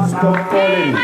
Stop calling.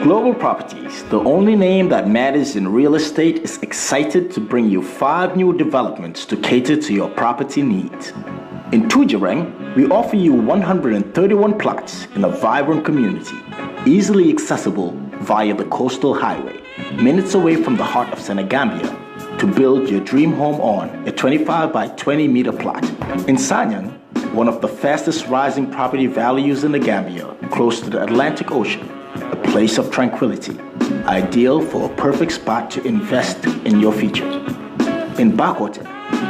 Global Properties, the only name that matters in real estate, is excited to bring you 5 new developments to cater to your property needs. In Tujereng, we offer you 131 plots in a vibrant community, easily accessible via the coastal highway, minutes away from the heart of Senegambia, to build your dream home on a 25 by 20 meter plot. In Sanyang, one of the fastest rising property values in the Gambia, close to the Atlantic Ocean, a place of tranquility, ideal for a perfect spot to invest in your future. In Bakote,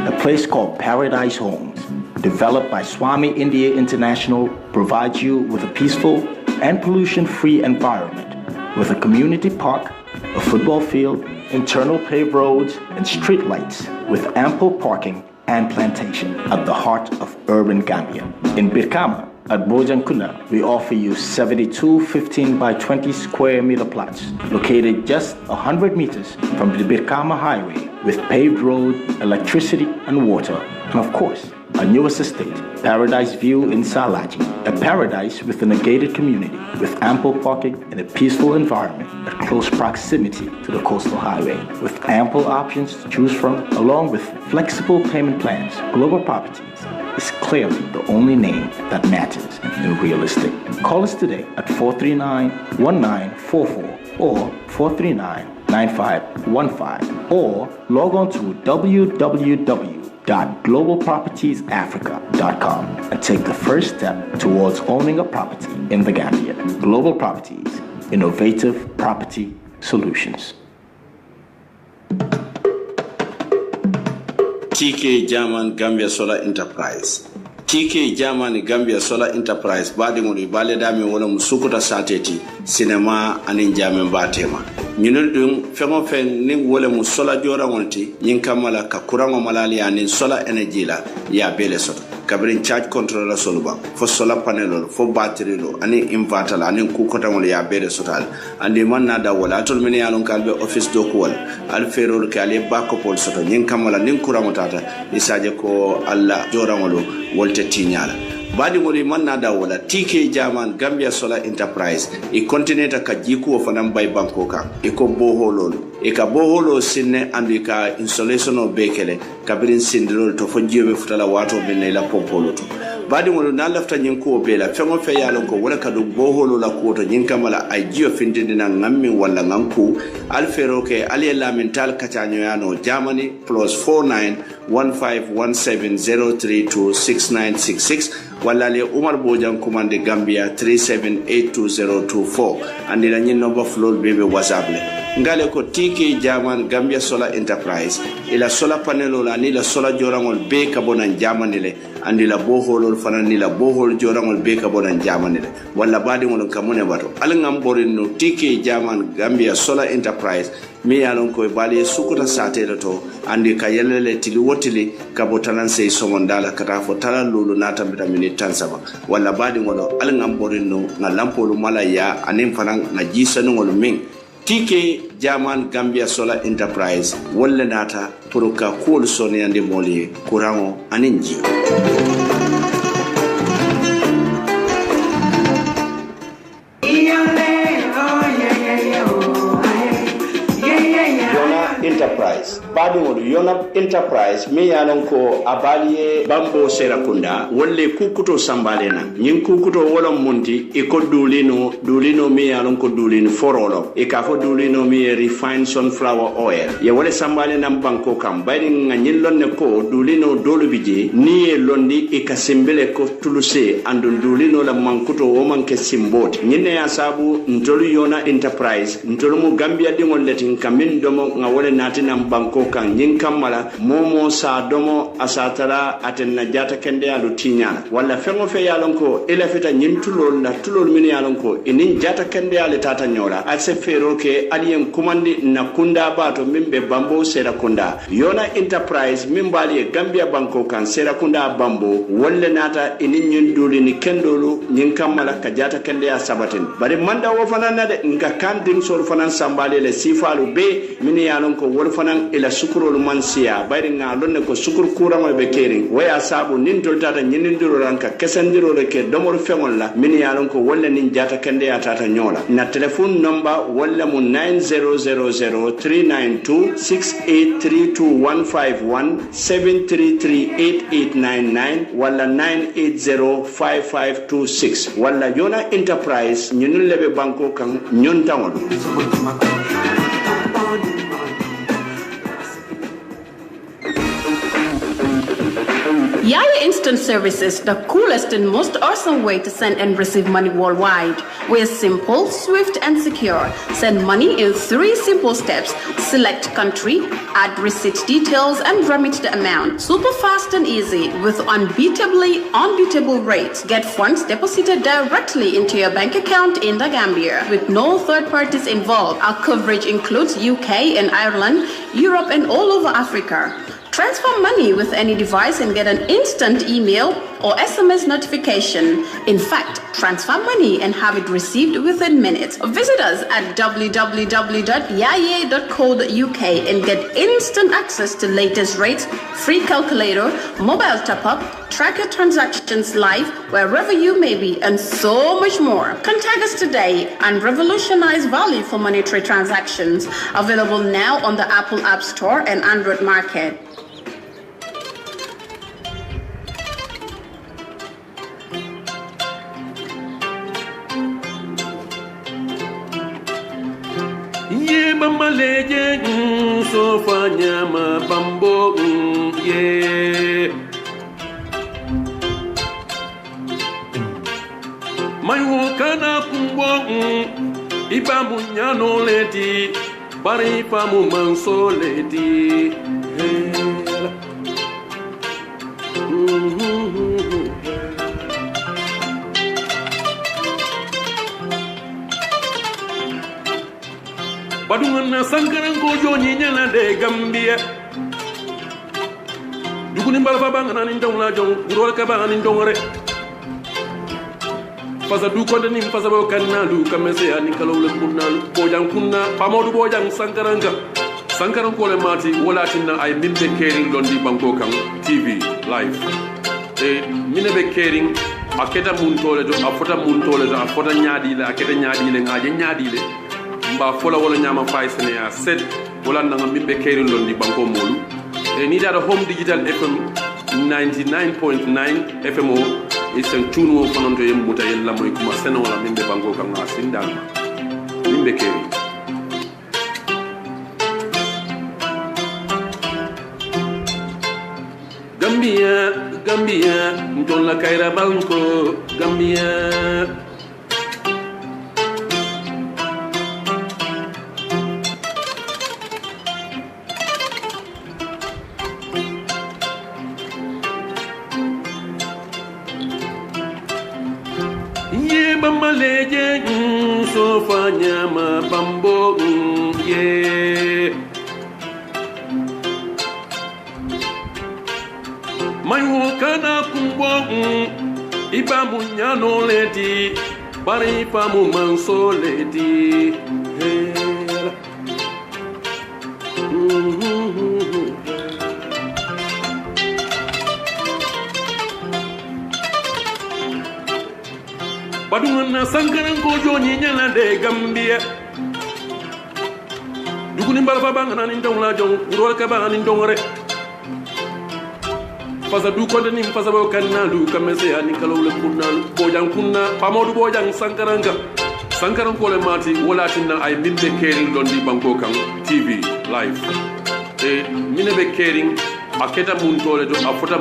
a place called Paradise Homes, developed by Swami India International, provides you with a peaceful and pollution-free environment with a community park, a football field, internal paved roads, and street lights with ample parking and plantation at the heart of urban Gambia. In Birkama, at Bojankuna, we offer you 72 15 by 20 square meter plots located just 100 meters from the Birkama Highway with paved road, electricity, and water, and of course, our newest estate, Paradise View in Salaji, a paradise within a gated community with ample parking and a peaceful environment at close proximity to the coastal highway, with ample options to choose from, along with flexible payment plans. Global Properties is clearly the only name that matters in real estate. Call us today at 439-1944 or 439-9515 or log on to www.globalpropertiesafrica.com and take the first step towards owning a property in the Gambia. Global Properties, innovative property solutions. TK German Gambia Solar Enterprise. TK German Gambia Solar Enterprise badi ngoli bale dami wala musukuta sateti cinema anin jamen batema. Ñunul dum fengo fen ning wala mu solar jora wonti nyin kamala ka kurango malali anin solar energy la ya bele soto. Kabrin charge controller soluba fo solar panel fo battery lo ani inverter la anin ku kota ngol ya bele sotal andi man na da wala atol mini alon kalbe office doku wal al ferol ka ale backup pol soto nyin kamala nin kurango tata isaje ko alla jora ngolo wolte tinyala badi ngoli man na da wala TK German Gambia Solar Enterprise e continenta ka jiku fanam bay banko ka e ko boholol e ka boholo sinne andi ka installation of bekele kabirin sindrol to fonjibe futala wato binne la popolo to badi ngol na lafta nyin ko bela fengo fe yalo ko wala ka do boholo la ko to nyin kamala ay jio findina ngammi wala nganku alfero ke aliela mental katanyo yano Germany +49 1517032666 wala le Umar Bojan commande Gambia 378224 andi la nyin number flow bebe WhatsApp le ngale ko TK German Gambia Solar Enterprise ila solar panel la ni la solar jorangol be ka bonan Germany le andi la boholol fana ni la bohol jorangol be ka bonan Germany le wala badi ngol kamune bato alngam borinno TK German Gambia Solar Enterprise mi yalon ko bali sukuta satela to andi ka yelele tili wotili ka botanan sey somondala kata fo talan lulu nata vitamini tansaba wala badi ngolo alngam borinno na lampolu malaya anim fana na jisanu ngol min TK German Gambia Solar Enterprise wala nata puruka cool soni andi moli kurango aninji Enterprise badi wodu Yona Enterprise mi yanon ko abaliye bambo serakunda wolle kukuto sambalena nyin kukuto wolon munti e ko dulino mi yanon ko dulino forolo e ka fo dulino mi refined sunflower oil ye wole sambalena banko kam bari nganyil lonne ko dulino dolu bije ni e londi e ka sembele ko tuluse andon dulino la mankuto o manke simboti nyine ya sabu ntolu Yona Enterprise ntolu mu Gambia dingol letin kamin domo ngawole natina banko kan nyin kamala momo sa domo asatara atenna jata kende alu tinyana wala fengo fe yalon ko ila feta nyin tulol na tulol min yalon ko inin jata kende ale tata nyola ase fero ke alien kumandi na kunda bato mimbe bambo sera kunda Yona Enterprise mimbali Gambia banko kan sera kunda bambo wala nata inin nyin duli ni kendolu nyin kamala ka jata kende ya sabatin bari manda wo fanana de nga kan ding sol fanan sambale le sifalu be min yalon ko wol fanan ila sukurol mansiya bayri nga lonne ko sukur kurango be kering waya sabu nin doltata nyinindiro ranka kesandiro le ke domor fengol la min yalon ko wolle nin jata kende ya tata nyola na telephone number wolle mu 90003926832151733899 wala 9805526 wala Yona Enterprise nyinul lebe banko kan nyontangol Yaya Instant Services, the coolest and most awesome way to send and receive money worldwide. We're simple, swift, and secure. Send money in 3 simple steps. Select country, add receipt details, and remit the amount. Super fast and easy with unbeatable rates. Get funds deposited directly into your bank account in the Gambia with no third parties involved. Our coverage includes UK and Ireland, Europe, and all over Africa. Transfer money with any device and get an instant email or SMS notification. In fact, transfer money and have it received within minutes. Visit us at www.yaye.co.uk and get instant access to latest rates, free calculator, mobile top-up, track your transactions live wherever you may be, and so much more. Contact us today and revolutionize value for monetary transactions. Available now on the Apple App Store and Android Market. Ye mama leje so fanya ma bambo ye mai wo kana kumbo ibamu nyano leti bari pamu manso leti Badungana sankaran ko joni nyala de Gambia duguni mbala bangana ni ndong la jong gurol ka bangani ndongore fasa du ko ni fasa bo kanna du kamese ani kalawle kunna bojang kunna pamodu bojang sankaran ko le mati wala tinna ay mimbe kering londi banko kan TV live e minebe kering aketa mun tole do afota mun tole do afota nyaadi le aketa nyaadi le ngaje nyaadi le mba fola wala nyama fay sene ya set wala nanga mimbe keri londi banko molu e ni dada home digital fm 99.9 fmo isen tunu fanonto yem muta yella moy kuma sene wala mimbe banko kan na sindan mimbe keri Gambia ntola kaira banko Gambia Mama leje so fanya ma bambo ye mai wo kana kumbo ibamu nyano leti bari pamu manso leti Badungana sankaran ko joni nyala de Gambia duguni mbala bangana ni ndong la jong gurol ka bangani ndongore fasa du ko ni fasa bo kanna du kamese ani kalawle kunna bojang kunna pamodu bojang sankaran ko le mati wala tinna ay mimbe kering londi banko kan TV live e minebe kering aketa mun tole do afota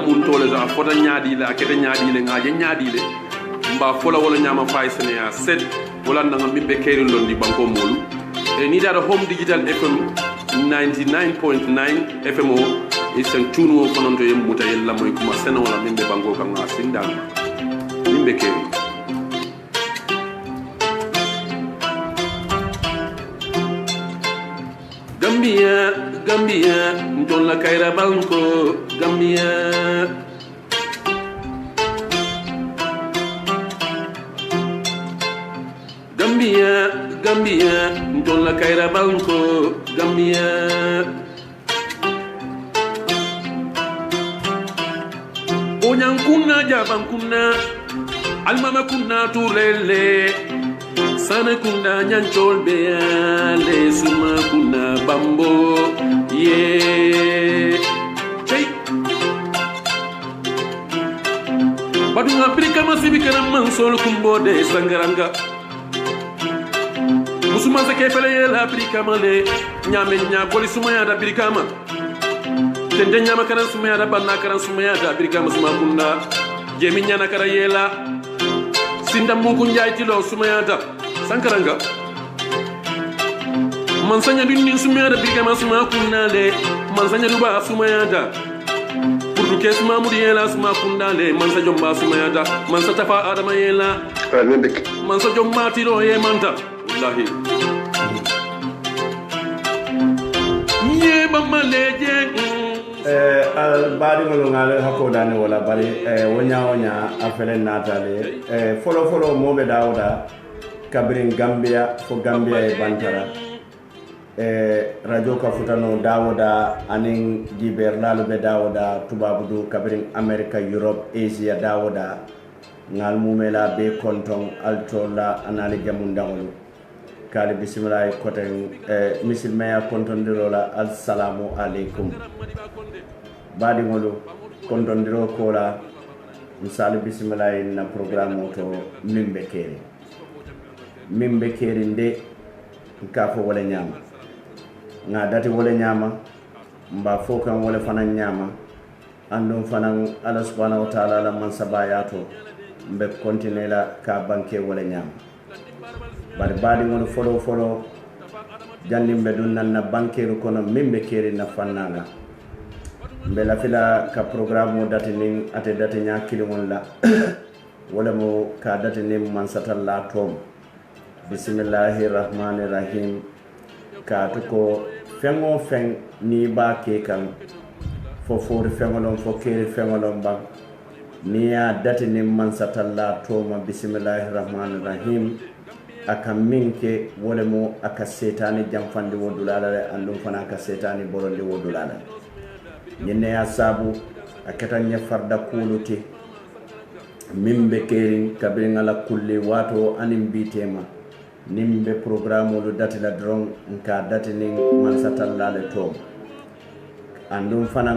nyaadi le aketa nyaadi le ngaje nyaadi le mba fola wala nyama fay sene ya set wala nanga mimbe keri londi banko molu e ni dada home digital fm 99.9 fmo isen tunu fanonto yem muta yella moy kuma sene wala mimbe banko kan na sindan mimbe keri Gambia ntola kaira banko Gambia ntola kaira banko Gambia Onyankuna jabankuna almama kuna turele sana kuna nyanchol beale suma kuna bambo ye badunga Afrika masibikana mansol kumbo de sangaranga musuma se kefele yela Afrika male nyame nya goli suma ya da Afrika ma tende nyama karan sumaya da banna karan sumaya da birga musuma kunna jemi nyana kara yela sinda mungu njay tilo sumaya da sankaranga mansanya dunni sumaya da birga musuma kunna le mansanya duba sumaya da burdu ke suma muri yela suma kunna le mansa jomba sumaya da mansa tafa adama yela mansa jomba tilo ye manta wallahi ye mama leje al bari mo ngale hako dani wala bari wonya afele natale folo mobe dawda kabrin Gambia fo Gambia e bantara radio ka futano dawda anin giber lalu be dawda tubabudu kabrin America Europe Asia dawda ngal mumela be konton altola anali jamundangolu kali bismillah koten misilmaya kontondirola assalamu alaikum badi ngolu kontondiro kola misali bismillah na programme to mimbe keri nde ka fo wala nyama nga dati wala nyama mba fo kan wala fanan nyama andum fanan Allah subhanahu wa ta'ala la man sabayato mbe kontinela ka banke wala nyama bari baadi ngono folo jandimbe dun nan na bankeru kono mimbe keri na fannanga mbe la fila ka programme dati ning ate dati nya kilimon la wala mo ka dati ning man satalla tom bismillahir rahmanir rahim ka to ko fengo feng ni ba ke kan fo fengolon fo keri fengolon ba ni ya dati ning man satalla tom bismillahir rahmanir rahim aka minke wole mo aka setani jamfandi wodulala andum fana aka setani borondi wodulala nyenne ya sabu akata nya farda kuluti mimbe kerin kabrin ala kulli wato anim bitema nimbe programme lu datila dron nka datini man satalla le to andum fana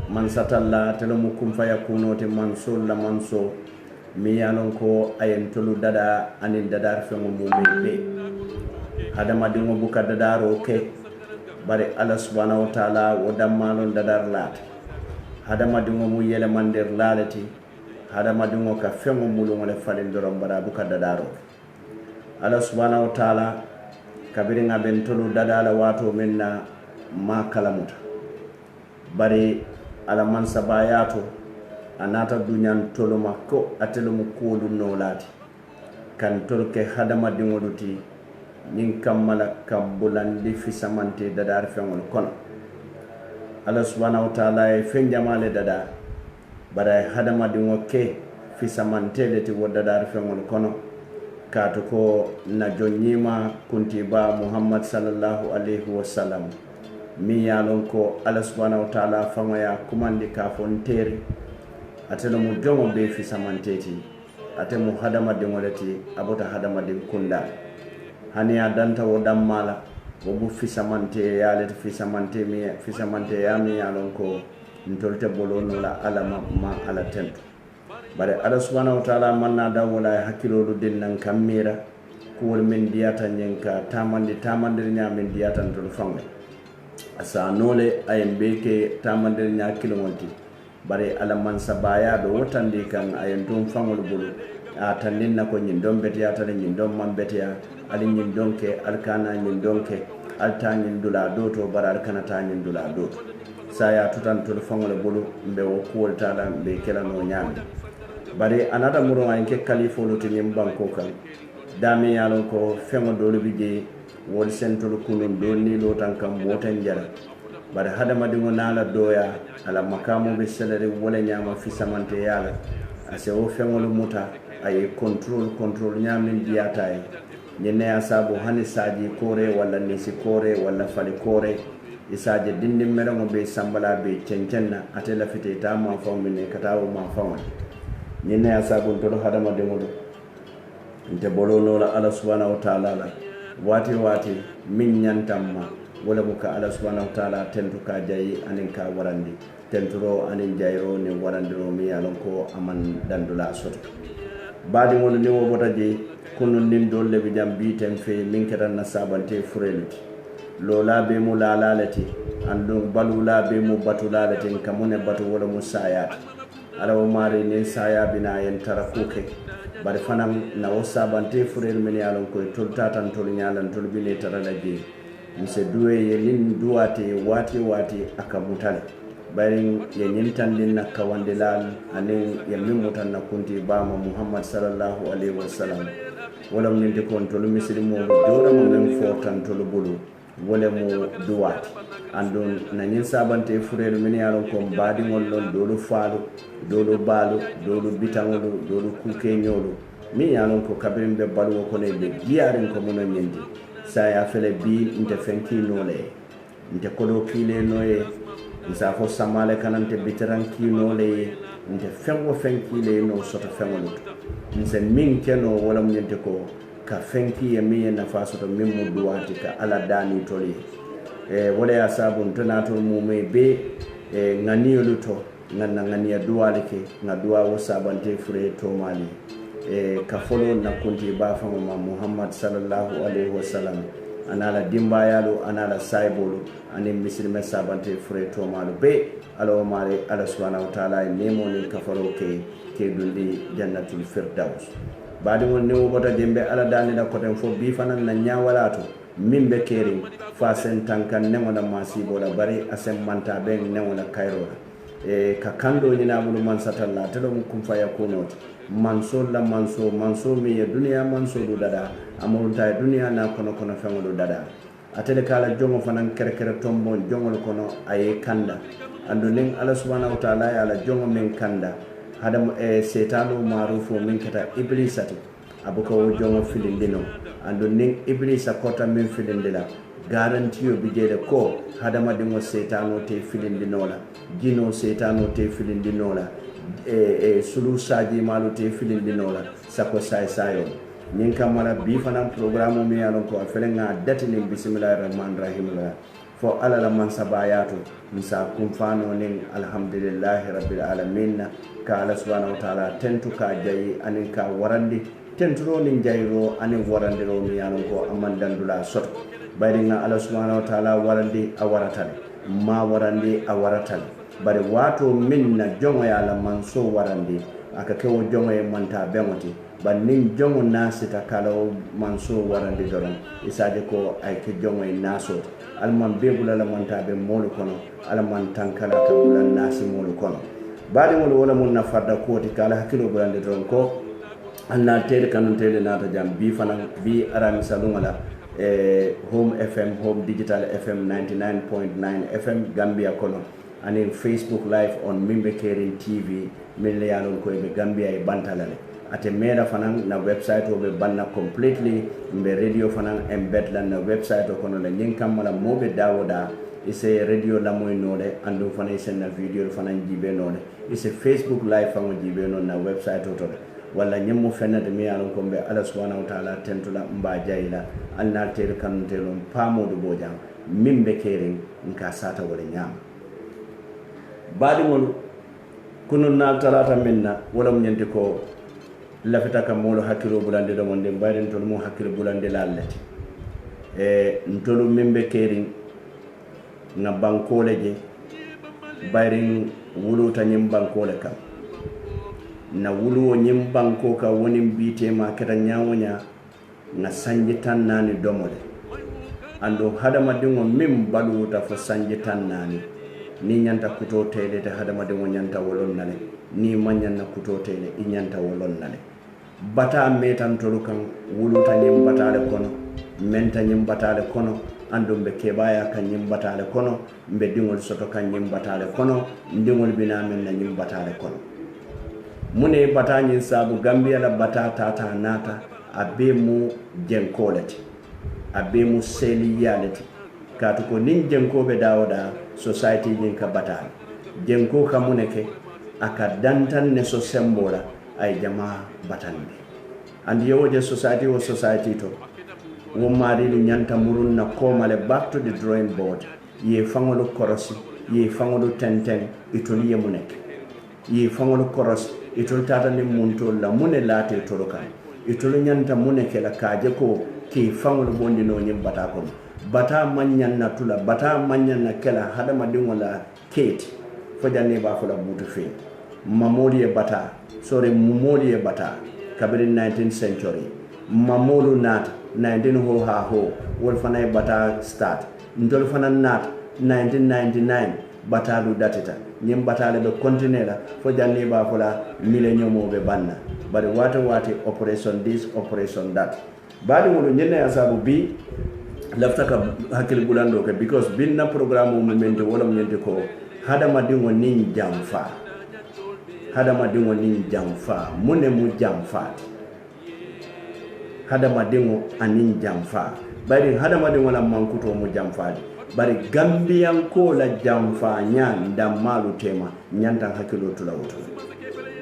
man satalla telo mukum faya kunote mansul la manso mi yalon ko ayen tolu dada anin dadar fengo mumbe hadama dingo buka dadaro ke bare Allah subhanahu wa ta'ala wodammalon dadar lat hadama dingo mu yele mandir lalati hadama dingo ka fengo mulu ngole falin dorom bara buka dadaro Allah subhanahu wa ta'ala kabiringa ben tolu dadala wato minna ma kalamuta bare ala man sabayato anata dunyan toloma ko atelum kolu nolati kan tolke hadama dingoluti nin kamala kabulandi fi samante dadar fengol kono Allah subhanahu wa ta'ala e fen jamale dada bara hadama dingoke fi samante leti wodadar fengol kono kato ko na jonyima kuntiba Muhammad sallallahu alaihi wasallam mi yalon ko Allah subhanahu wa ta'ala famaya kumandi ka fonteri atelo mu jomo be fi samanteti atemu hadama dingolati abota hadama din kunda hani adanta wo dammala wo bu fi samante yalati fi samante yami yalon ko ntolte bolono la alama ma ala tento bare Allah subhanahu wa ta'ala manna da wala hakilolu dinnan kamira ko wol men diyata nyenka tamandir nyamen diyata ntol fango asa nole ayembe ke tamandir nya kilomoti bare ala man sabaya do wotandi kan ayen dum fangol bulu a tandin na ko nyin dom betiya tan nyin dom man betiya ali nyin donke alkana nyin donke alta nyin dula doto bara alkana ta nyin dula doto saya tutan tul fangol bulu mbe wo kuwol tala mbe kela no nyami bare anata muro en ke kalifo lo tin banko kan dami yalo ko fengo do lo bije wol sentul kunun do ni lo tan kam boten jara bare hadama dingo nala doya ala makamu be selere wala nyama fi samante yala ase o fengol muta ay control nyamin diata ay nyene asabu hani saji kore wala nisi kore wala fali kore isaje dindi mero mo be sambala be cencenna atela fite ta ma famine katawo ma famon nyene asabu to hadama dingo do nte bolono la Allah subhanahu wa ta'ala wati min nyantamma wala muka Allah subhanahu wa ta'ala tentu ka jayi anin ka warandi tenturo anin jayro ni warandiro mi yalon ko aman dandula soto baadi won ni wo botaje kunu nin dolle bi jam bi tem fe min ketan na sabante fureluti lola be mu lalalati andun balula be mu batulalati kamune batu wala musayat ala o mari nin saya bina yen tarakuke bari fanam na wasabante furel men yalon ko tolta tan tol nyalan tol bile taralaje mise duwe ye nin duwate wati akamutal bari ye nyintan din nakawande lal anen ye mimutan na kunti bama Muhammad sallallahu alaihi wasallam wala min de kon tol mislimo dora mo men fortan tol bulu wala mo duwati andon na nyin sabante furel men yalon ko badi ngollon dolu faalu dolu balu dolu bitangolu dolu kuke nyolu mi yalon ko kabrim be balu ko ne be diarin ko mono nyindi sa ya fele bi inte fenki nole inte kodo kile noye isa fo samale kanante biteran ki nole inte fengo fenki le no soto fengolu nse min keno wala mo nyinte ko ka fenki e mi na faso to min mo duwati ka ala dani toli wala ya sabun tonato mu me be nganiyolu to nganna ngania duwale ke ngadua wo sabante fure to mali ka folo na kunti ba fa Muhammad sallallahu alaihi wasallam anala dimbayalo anala saibolo ani misilme sabante fure to mali be alo mare ala subhanahu wa ta'ala nemo ni kafaro ke dundi jannatul firdaus badi won ne wobota dembe ala dani da koten fo bi fanan na nyawalato mimbe keri fa sen tankan nemola masibola bari asem manta ben nemola kairola ka kando nyina bulu man satalla telo kum fa yakunot manso la manso mi ya dunya manso du dada amul ta dunya na kono fengo dada atele kala jongo fanan kere tombo jongo kono ay kanda ando ning ala subhanahu wa ta'ala ala jongo men kanda hadam setanu marufu min kata iblisati abuka wo jongo filindino ando ning iblisa kota min filindila garantiyo bijede ko hadama dingo setano te filindinola jino setano te filindinola sulu saji malu te filindinola sako sayo nin kamala bi fanam programme mi yalon ko felenga datini bismillahir rahmanir rahim la fo ala la man sabayato misa kum fano nin alhamdulillahi rabbil alamin ka ala subhanahu wa ta'ala tentu ka jayi anin ka warandi tenturo nin jayro anin warandiro mi yalon ko amandandula sot bayringa ala subhanahu wa ta'ala warandi awaratale ma warandi awaratale bari wato minna jongo ya la manso warandi aka kewo jongo e manta bengoti ban nin jongo nasita kala manso warandi doron isaje ko ay ke jongo e naso alman bebula la manta be molu kono alman tankala ka bulan nasi molu kono bari mo wala mun na farda ko ti kala hakilo burande doron ko anna tere kanun tele nata jam bi fanan bi arami salungala home FM home digital FM 99.9 FM Gambia kono and Facebook live on Mimbe Kerin TV min yalon ko be Gambia e bantalale ate mera fanan na website o be banna completely mbe radio fanan embed lan na website o kono la nyinkam mala mobe dawoda ise radio la moy node andu fanan sen na video fanan jibe node ise Facebook live fanan jibe non na website o to wala nyemmo fenade mi yalon ko be Allah subhanahu wa ta'ala tentula mba jayila alna ter kan telon pamodo bojam Mimbe Kerin nka sata wala nyam badi mon kunun na talata minna wala mun yende ko lafita kam molo hakilo bulande do mon de bayden tol mo hakilo bulande lallati ntolu Mimbe Kerin na bankole je bayrin wuluta nyim bankole kam na wuluwo nyim banko ka woni biite ma kata nyawonya na sanji tan nani domole ando hadama dingo mim baluta fo sanji tan nani ni nyanta kuto tele te hadama dingo nyanta wolon nale ni manyanna kuto tele i nyanta wolon nale bata metan tolu kan wuluta nyim batale kono menta nyim batale kono ando mbe kebaya kan nyim batale kono mbe dingol soto kan nyim batale kono ndingol binamen na nyim batale kono mune bata nyin sabu Gambia la bata tata nata abe mu jenkolati abe mu seliyalati katu ko nin jenko be dawoda society nyin ka bata jenko ka muneke aka dantan ne so sembola ay jama batande andi yoje society to wo mari ni nyanta murun na komale back to the drawing board ye fangolo korosi ye fangolo tenten itoli ye muneke ye fangolo korosi itol tata ni muntol la mune late tolokan itol nyanta mune kala kaje ko ki fangol bondi no nyim bata ko bata manyan na tula bata manyan na kela hada madin wala kate fajanne ba fula butu fe mamoli e bata sorry mumoli e bata kabiri 19th century mamolu nat 19 ho ha ho wol fana e bata start ndol fana nat 1999 batalu datita nyim batale be continue la fajanne ba fula millennium o be banna bari wati operation this operation that badi wolo nyene asabu bi lafta ka hakil bulando ke because binna programme o mumende wala nyende ko hada madingo nin jamfa hada madingo nin jamfa mune mu jamfa hada madingo anin jamfa bari hada madingo la mankuto mu jamfa bari gambiyan ko la jamfa nyan damalu tema nyanta hakilo tulawto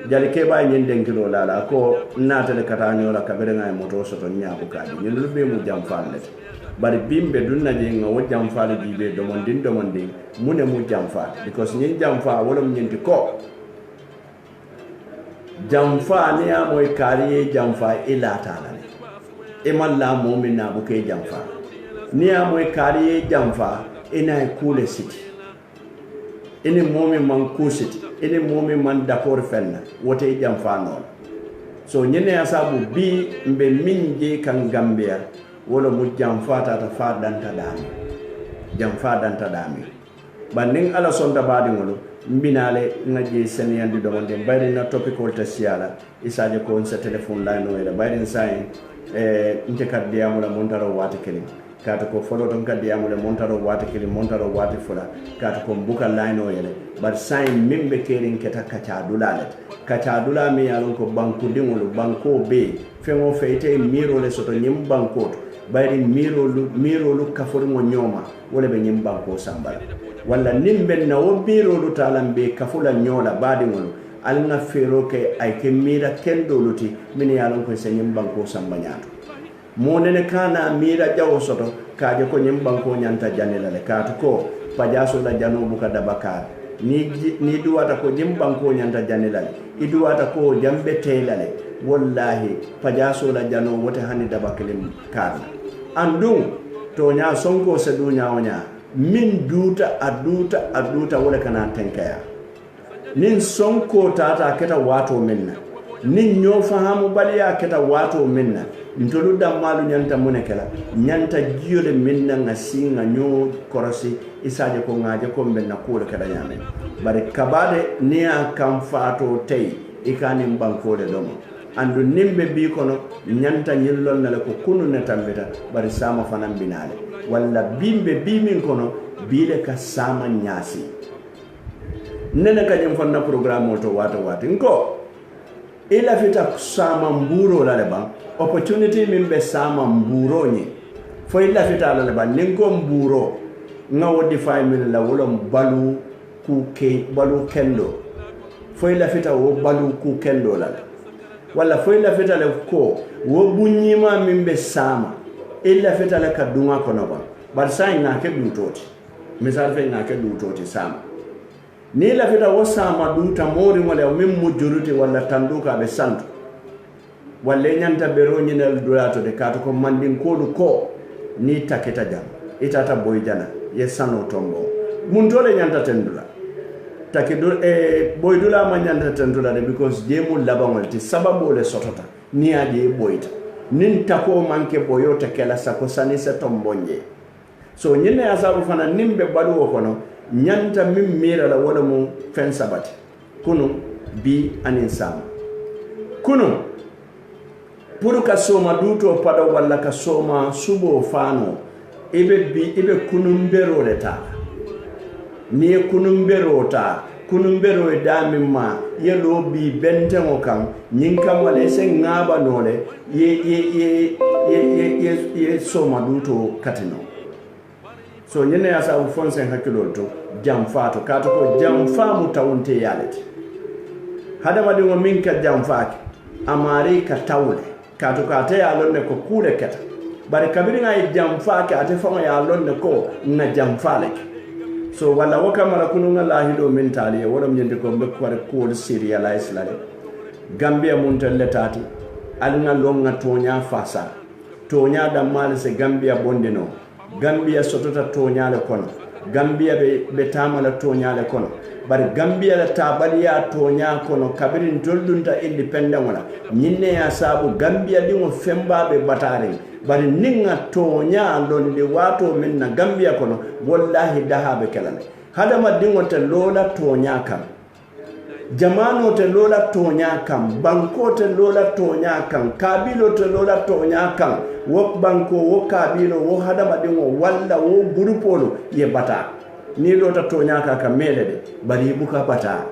jali ke ba nyen denkilo la ko natale kata nyola kabere ngay moto soto nyaako kaji nyelu be mu jamfa let bari bimbe dunna je nga wo jamfa le bibe domondin mune mu jamfa because nyen jamfa wala nyenti ko jamfa ne ya moy kariye jamfa ila tala e malla mu'min na bu ke jamfa ni ya moy kariye jamfa ina kule city ini mu'min man ku city ini mu'min man d'accord fenna wote jamfa non so nyene asabu bi mbe minje kan gambia wala mu jamfa ta fa danta dami banning ala sonda badi ngolo mbinale ngaje seniyandi domonde bayri na topical tasiala isaje ko on sa telephone line wala bayri sai nte kadde amula montaro wati kele kata ko follow don kadde amula montaro wati kele montaro wati fula kata ko buka line wala bar sai mimbe kerin keta kacha dula mi yalon ko banku dingolo banko be fengo feite miro le soto nyim banko bayri miro lu kafori mo nyoma wala be nyim banko sambala wala nimbe na wo miro lu talambe kafula nyola badi ngolo alna fero ke ay ke mira kendo luti min yalon ko se nyim banko sambanyato monene kana mira jawo soto kaje ko nyim banko nyanta janela le katu ko pajaso la jano buka dabakar ni duwata ko nyim banko nyanta janela le iduwata ko jambe telale wallahi pajaso la jano wote hani dabakelim karna andum to nya sonko se dunya onya min duta aduta wala kana tenkaya nin sonko tata keta wato minna nin nyo fahamu baliya keta wato minna ntolu dammalu nyanta munekela nyanta jiyole minna ngasinga nyo korosi isaje ko ngaje ko benna kula kada nyame bari kabade niya kam fato tay ikani mbankole domo andu nimbe bi kono nyanta nyillol na ko kunu ne tambita bari sama fanan binale walla bimbe bi min kono bile ka sama nyasi nene kanyem fonna programme to wata nko ila fita sama mburo la leba opportunity mimbe sama mburo ni fo ila fita la leba ninko mburo nga wodi fay min la wolo balu kendo fo ila fita wo balu ku kendo la wala fo ila fita le ko wo bunyima mimbe sama ila fita le kadunga kono ba bar sai na ke dutoti misal fe na ke dutoti sama ni la fita wo sama duta mori wala min mujuruti wala tanduka be santo wala nyanta bero nyinal dulato de kato ko mandin kodu ko ni taketa jam itata boy jana ye sano tombo mun tole nyanta tendula takido boy dula ma nyanta tendula de because demu labangol ti sababu le sotota ni aje boyta nin tako manke boyota kala sako sanisa tombonje so nyine asabu fana nimbe balu kono nyanta min mira la wala mu fen sabati kunu bi anin sama kunu puru ka soma duto pada wala ka soma subo fano ibe kunumbero leta ni kunumbero dami ma yelo bi bente mo kan nyinka wala se ngaba nole ye soma duto katino so nyene ya sabu fonse hakilo to jamfa to kato ko jamfa mutawunte yalete hada wadi mo minka jamfa amari ka tawle kato ka te ya lonne ko kule keta bari kabiri ngai jamfa ka ate fama ya lonne ko na jamfa lek so wala waka mara kunu ngala hido mentali wala mnyende ko be ko serialize la Gambia muntalle tati alna longa tonya fasa tonya da mal se Gambia bondeno Gambia sotota toñale kono Gambia be tamala toñale kono bari Gambia la tabaliya toña kono kabirin doldunta independent wala nyinne ya sabu Gambia dingo femba be batare bari ninga toña londe wato minna Gambia kono wallahi dahabe kelale hadama dingo te lola toña kam jamano te lola toña kam banko te lola toña kam kabilo te lola toña kam wo banko wo kabilo wo hadama dingo walla wo grupolo ye bata ni lota toña ka mele de bari buka bata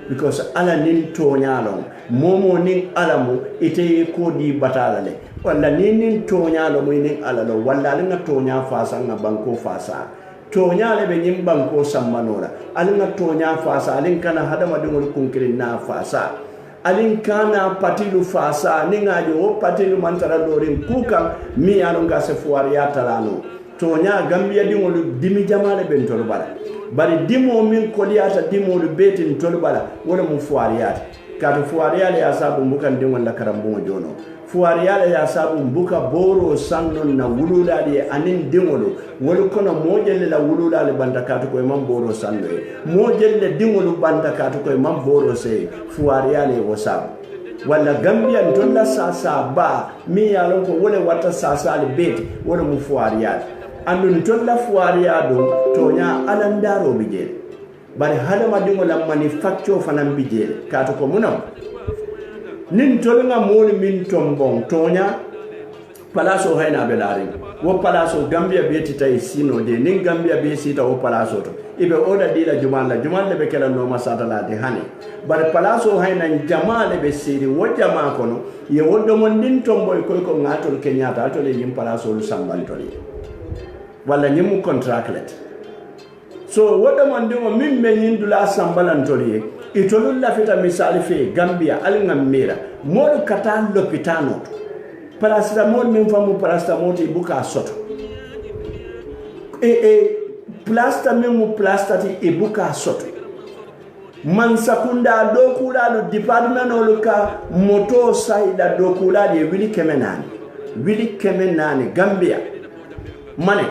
because ala nin toña lon momo nin alamu ite ko di batala le walla nin toña lo mo nin ala lo walla nga toña fasa nga banko fasa toña le be nyim banko sammanora alinga toña fasa alin kana hadama dingol kunkirin na fasa alin kana patilu fasa ninga jo patilu mantara dorin kuka mi alon ga se fuariya talano toña Gambia dingol dimi jamale ben tol bala bari dimo min koliyata dimo lu betin tol bala wala mu fuariyata kadu fuariyale ya sabu mbukan dingol la karambo jono fuariyale ya sabu mbuka boro sannon na wululade anin dingolo wala kono mojelle la wululale bandakatu ko mam boro sanno mojelle dingolo bandakatu ko mam boro se fuariyale wo sabu wala Gambia ndolla sasa ba mi yalon ko wala wata sasa le beti wala mu fuariyale andun tolla fuariya do tonya alandaro bijel bari hadama dingo la manufacture fanan bijel kato ko munam nin tolnga moni min tombon tonya palaso hayna belari wo palaso Gambia beti tay sino de nin Gambia be sita wo palaso to ibe oda dila jumala be kala no masatala de hani bari palaso hayna jamale be siri wo jama kono ye wodo mon din tomboy ko ngatol kenyata to le yim palaso lu sambantoli wala nyimu contract let so wada mandimo min men dula sambalan toliye itolul la fita misali fe Gambia alinga mira mol kata lopitano paracetamol min famu paracetamol ibuka soto plasta min mu plastati ibuka soto man sakunda dokula lo department oluka moto saida dokula de wili kemenani Gambia money.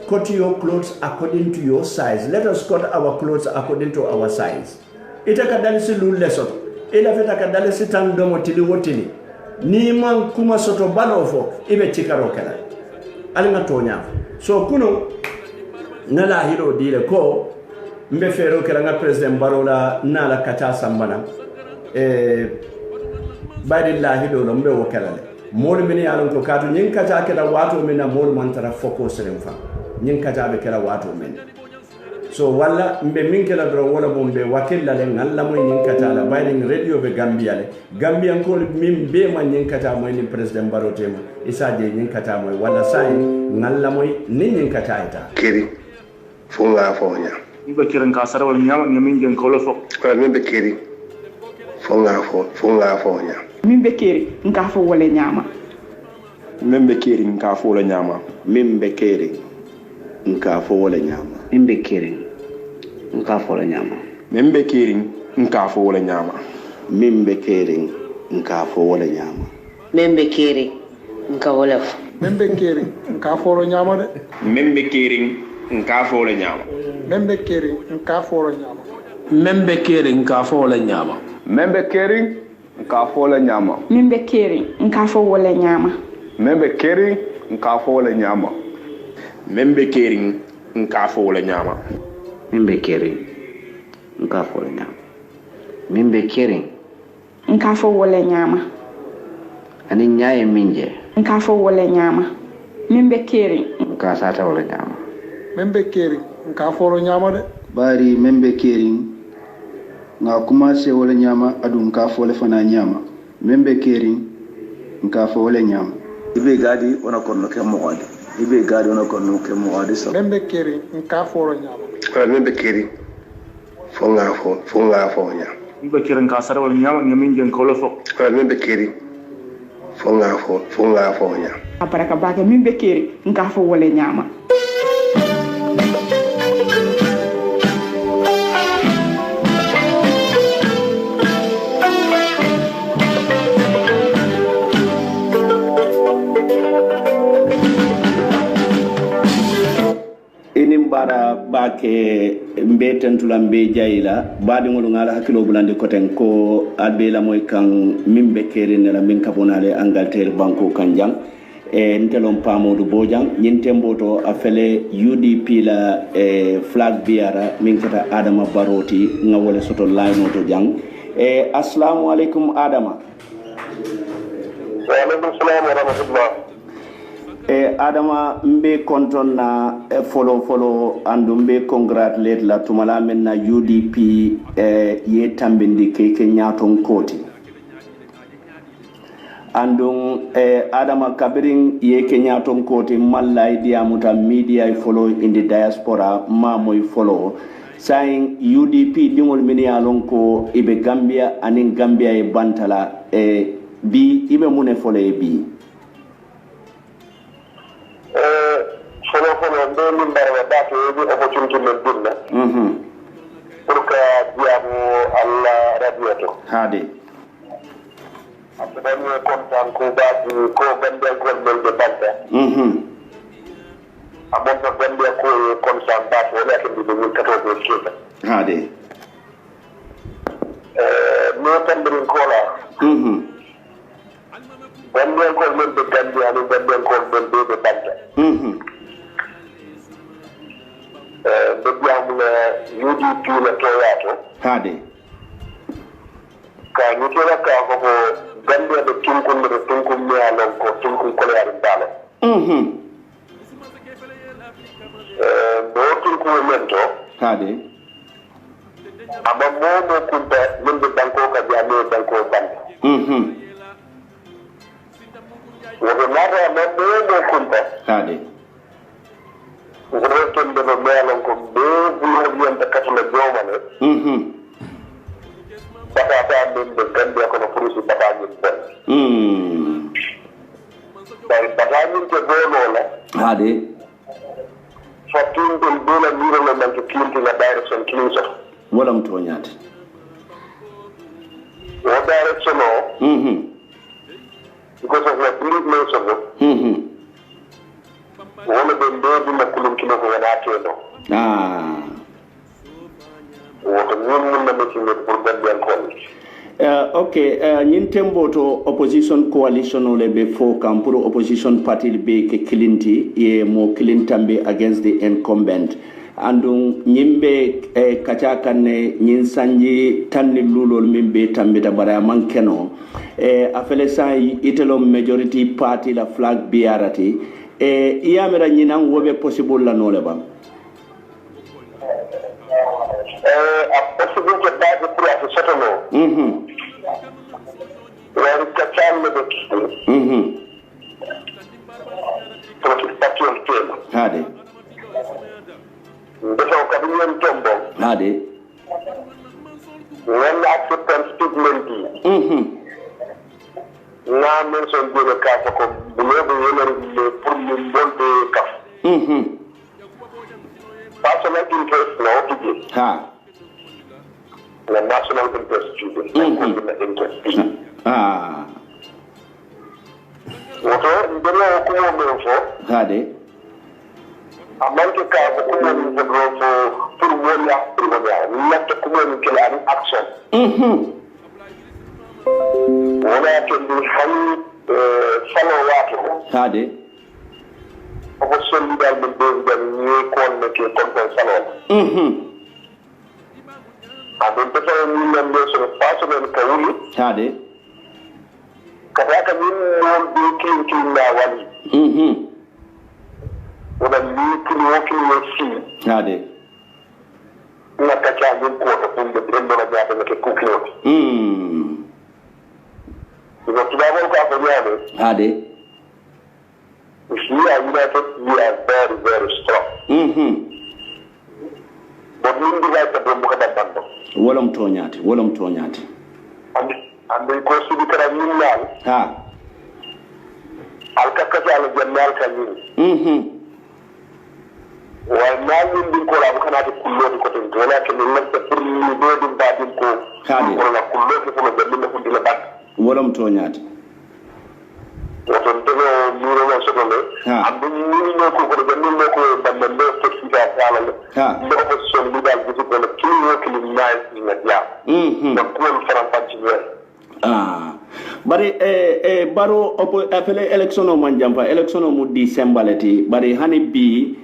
Cut your clothes according to your size. Let us cut our clothes according to our size. Ita kadali si lule soto. Ila feta kadali si tandomo tili wotili. Ni man kuma soto balofo ibe chikaro kala. Alinga tonya. So kuno nala hiro dile ko mbe fero kala nga President Barola nala kata sambana. Badi la hiro lo mbe wakala le. Mori mini alon ko katu nyin kata keda watu mina mori mantara foko seremfa. Nyin kata be kera watu men so wala mbe min kala dro wala bombe wakilla le ngalla moy nyin kata la bayni radio be Gambia ko min be man nyin kata moy ni President Barrow tema isa je nyin kata moy wala sai ngalla moy ni nyin kata ita kiri funga fonya ibe kiran ka sarawal nyama min gen ko lo fo ko min be kiri funga fonya min be kiri nka fo wala nyama min be kiri nka fo wala nyama min be kiri nka fo wala nyama mimbe kiri nka fo wala nyama mimbe kiri nka fo wala nyama mimbe kiri nka fo wala nyama mimbe kiri nka wala mimbe kiri nka fo wala nyama de mimbe kiri nka fo wala nyama mimbe kiri nka fo wala nyama mimbe kiri nka fo wala nyama mimbe kiri nka fo wala nyama mimbe kiri nka fo wala nyama mimbe kiri nka fo wala nyama membe kering nka fo wala nyama mimbe kering nka fo wala nyama mimbe kering nka fo wala nyama ani nyaaye minje nka fo wala nyama mimbe kering nka sata wala nyama mimbe kering nka fo wala nyama de bari membe kering nga kuma se wala nyama adu nka fo le fana nyama membe kering nka fo wala nyama ibe gadi ona konno ke mo ibe gadi ona konno ke mo adi so membe kiri nka foro nyama ko membe kiri fonga fo nya ibe kiri nka sarawal nyama min gen ko lo fo ko membe kiri fonga fo nya aparaka baka membe kiri nka fo wala nyama bake mbe tentula mbe jayila badi ngolu ngala hakilo bulande koten ko albe la moy kan mimbe kere ne la min kabonale Angleterre banko kanjang ntelon pamodu bojang nyintemboto afele UDP la flag biara min kata Adama Baroti ngawole soto line to jang assalamu alaikum Adama. Wa alaikum salam wa rahmatullah. Adama mbe konton na follow andu mbe congratulate la tumala men na UDP ye tambindi keke nyaton koti andung Adama kabirin ye ke nyaton koti mallay diamuta media follow in the diaspora mamoy follow saying UDP dingol min yalon ko ibe Gambia anin Gambia e bantala bi ibe mune follow e bi follow ndo min barwa dake di opportunity men dinna pour que diamu Allah radiyatu hade après ñu content ko baati ko bende ko mel de banta amon ko bende ko content baat wala ke di ñu kato do keta hade no tambirin ko la bende ko mel de Gambia ni bende ko mel de banta biamu la UDP la toyato hade ka ñu to la ka ko Gambia de tunkum me alon ko tunkum ko yaari dala do tunkum mento hade amma mo kunta min de banko ka biame banko bande wo nada mo kunta hade woto de no melon ko be bu yenta katula jomane bata min de Gambia ko no police bata min ben bay bata min ke bolola hade fatin dum dola miro no man to kinti la direction kinso wala mto nyati wo direction no because of the belief nation wala be ndodi na kulum kilo ko wala teno woto ñun mun na metti ne pour Gambia ko okay ñin temboto opposition coalition ole be fo kam pour opposition party be ke kilinti e mo kilintambe against the incumbent andung ñimbe kacha kanne ñin sanji tanni lulol mimbe tambita bara mankeno afele sai itelo majority party la flag biarati iyamira ñinan wobe possible la nole ba a possible que base pour la setano wari kachan le beki pour que patio tema hade ndeso kabinyen tombo hade wala acceptance statement bi na mention de le cas ko bulobe yeler le pour le monde kaf personal interest no to ha la national interest student interest woto ndelo ko mo menfo hade amanke ka ko mo ni fo pour wala pour wala nekk ko mo ni kala action wala ke ni xam salo wato hade ko solidal men be ben ni kon ne ke kon salo adon to ni men be so paso men kawuli hade kada ka min mon be kin na wali wala ni kin wokin ne si hade na ka cha min ko to kun de ben na ja ke ku kilo ko tuba ko ka yaade hade we are united, we are very, very strong. But we need to the book of the wala mtonyati and the course to be carrying ha Alcacasa and General Canin. While now you didn't call out Canada Kulo to cotton, I can let the free building back in Ko, Kulo from the middle of the back. wala mtonyati What I'm doing, you know, and the new ko ko the new ko ban the left to taala le opposition leader bi ko le kili nice na dia na ko faram panci bari baro apele election o man jampa election o mu December leti bari hani bi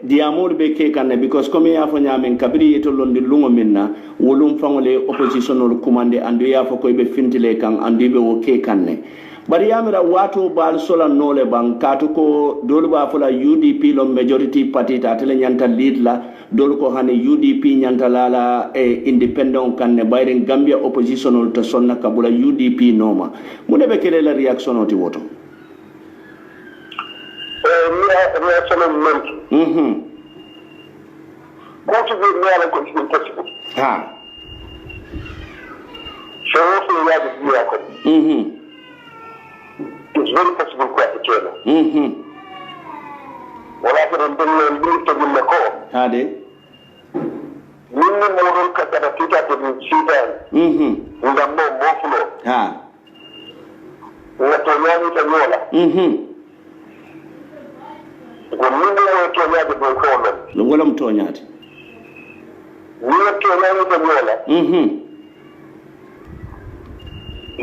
diamol be ke kanne because comme ya fo nyamen kabiri to londi lungo minna wolum fangole opposition ol commande andu ya fo ko be fintile kan andu be wo ke kanne bari yamira wato bal sola nole ban katu ko dolu ba fola UDP lo majority party ta tele nyanta lead la dolu ko hani UDP nyanta lala independent kanne bayren Gambia opposition ol to sonna kabula UDP noma mune be kele la reaction oti woto reaction men ko to be real ko possible so ya di ya ko it's very possible ko akela wala ko don den ni to bin ko hade min mo don ka ta tita to ni sidan ngam mo fulo wa to nyani ta yola ko min mo to nyaade do ko non wala mo to nyaade ni to nyani ta yola ni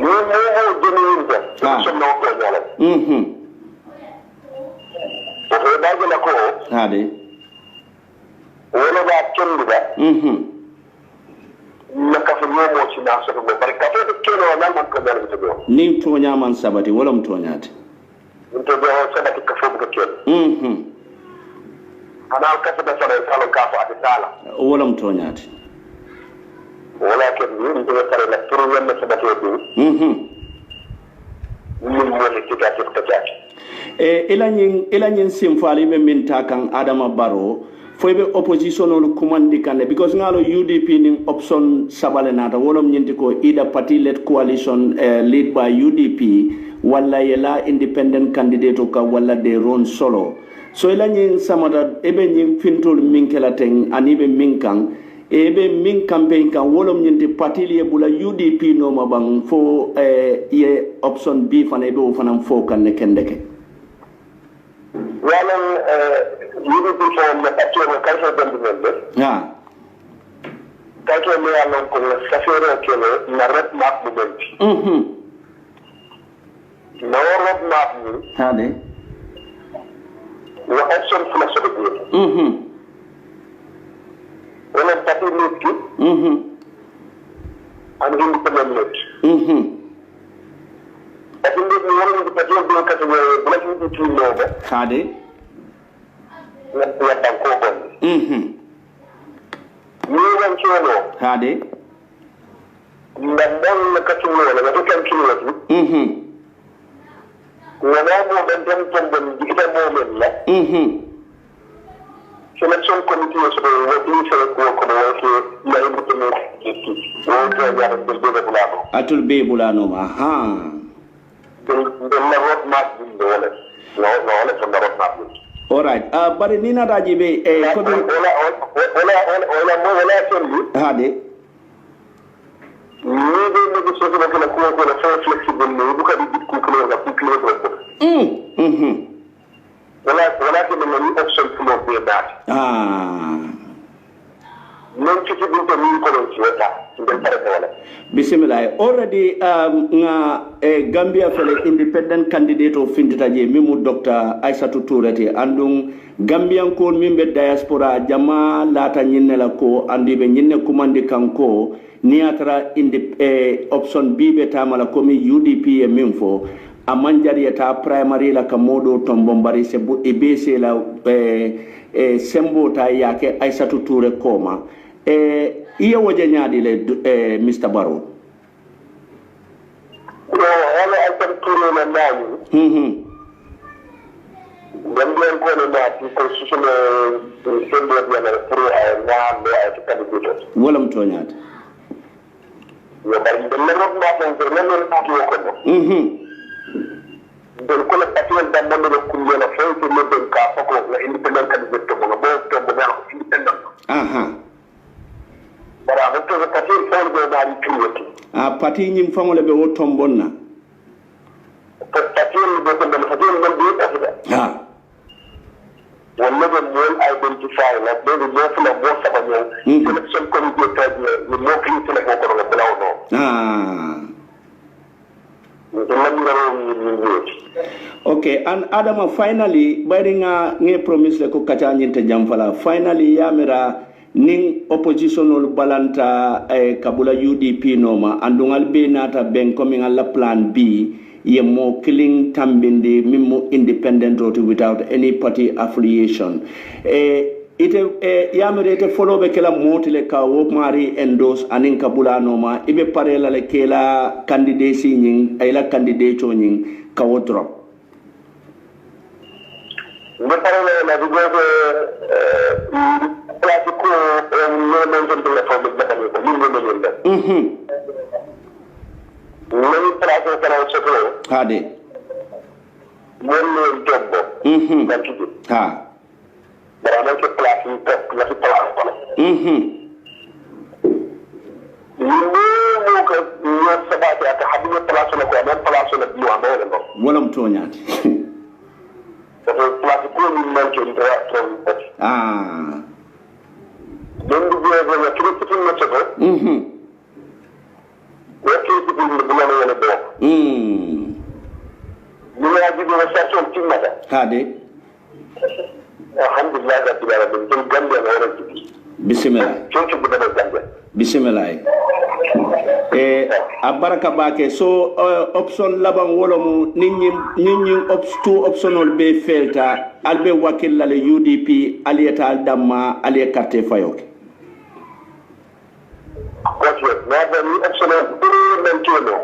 mo jeni so no ko yola ko da la ko hade wala ba kenda na ka mo ci na so ko barka to ke no na man ko dal to ni to nyaman sabati wala mo to nyaade to do sabati ka fo ko ke ana ka ta sala sala ka fa atala wala mo to nyaade wala ke ni to sala la pour yalla sabati do ni mo le kita ko ta elanyin simfali be min takan Adama Barrow foybe opposition ol commandi kanne because ngalo UDP ning option sabale nata wolom nyinti ko either party led coalition led by UDP wala yela independent candidate ka wala de ron solo so elanyin samada ebe nyin fintol minkela teng anibe minkan ebe min campaign kan wolom nyinti party le bula UDP no mabang fo ye option B fana ebe o fana fo kan ne kendeke walan UDP fo na patio na kalfa dandumende kato me alon ko na safero kele na red map movement na red map ni hade wa option fula so de wala pati nit and independent net I think this is one of the particular blockers where black people know. Hade. Let them go on. You want to know. Hade. Nandang nakatulong na natukan kilos. Wala mo bandang tambang di kita moment la. Selection committee was working for na independent. Atul be bulano. Aha. All right. But Nina Rajibe, Hade. Bismillah. Already Gambia fele independent candidate of Fintitaje Mimu Dr. Aissatou Touré andung Gambian ko mimbe diaspora jama lata nyinela ko andi be nyinne kumandi kanko niatra option B be tamala komi UDP e mimfo amanjari eta primary la kamodo tombombari sebu ebese la sembo ta yake Aissatou Touré koma iya waje nyaadi le Mr. Barrow wala Aissatou Touré na ndani Gambian ko na constitution sembo ya na pro na to candidate wala mto nyaadi yo bari den na rok ma ko den na ko den ko la patien da mo do ko ngela fo ko le den ka ko la independent candidate to mo to mo na independent bara ko to patien fo do da ri tuwati pati nyim fangole be wo tombonna patien be ko den patien be ta wala be mo identity identify la be mo fula mo saba ñew selection comité taji ni mo fi tele ko ko la blaw no Okay, and Adama, finally, Baringa nge promise le ko kacha nyinte jamfala. Finally, yamira ning oppositional balanta kabula UDP noma andungal be nata ben coming ala plan B ye mo killing tambindi mimo independent roti without any party affiliation. Ite yamire ite follow be kela motile ka wo mari endorse anin kabula noma ibe parela le kela candidacy nying ayla candidate nying ka wo drop. Me parela la bigobe classico no mention de la forme de la Many places around Chicago. Hade. One job. Ha. But I make a class in the class. You know, Sabati at the Habit Palace on the Palace on the Blue America. Well, Tonya. The classical mentioned from Then we have a critical much ago. What is the Bulana on the door? You know, I give you a session of matter. Hade. Alhamdulillah, that you have been Gambia already. Bismillah. Bismillah. Abaraka bake so option labang wolomu ninyi two optional be felta albe wakil la UDP aliyeta aldama aliye carte fayoke.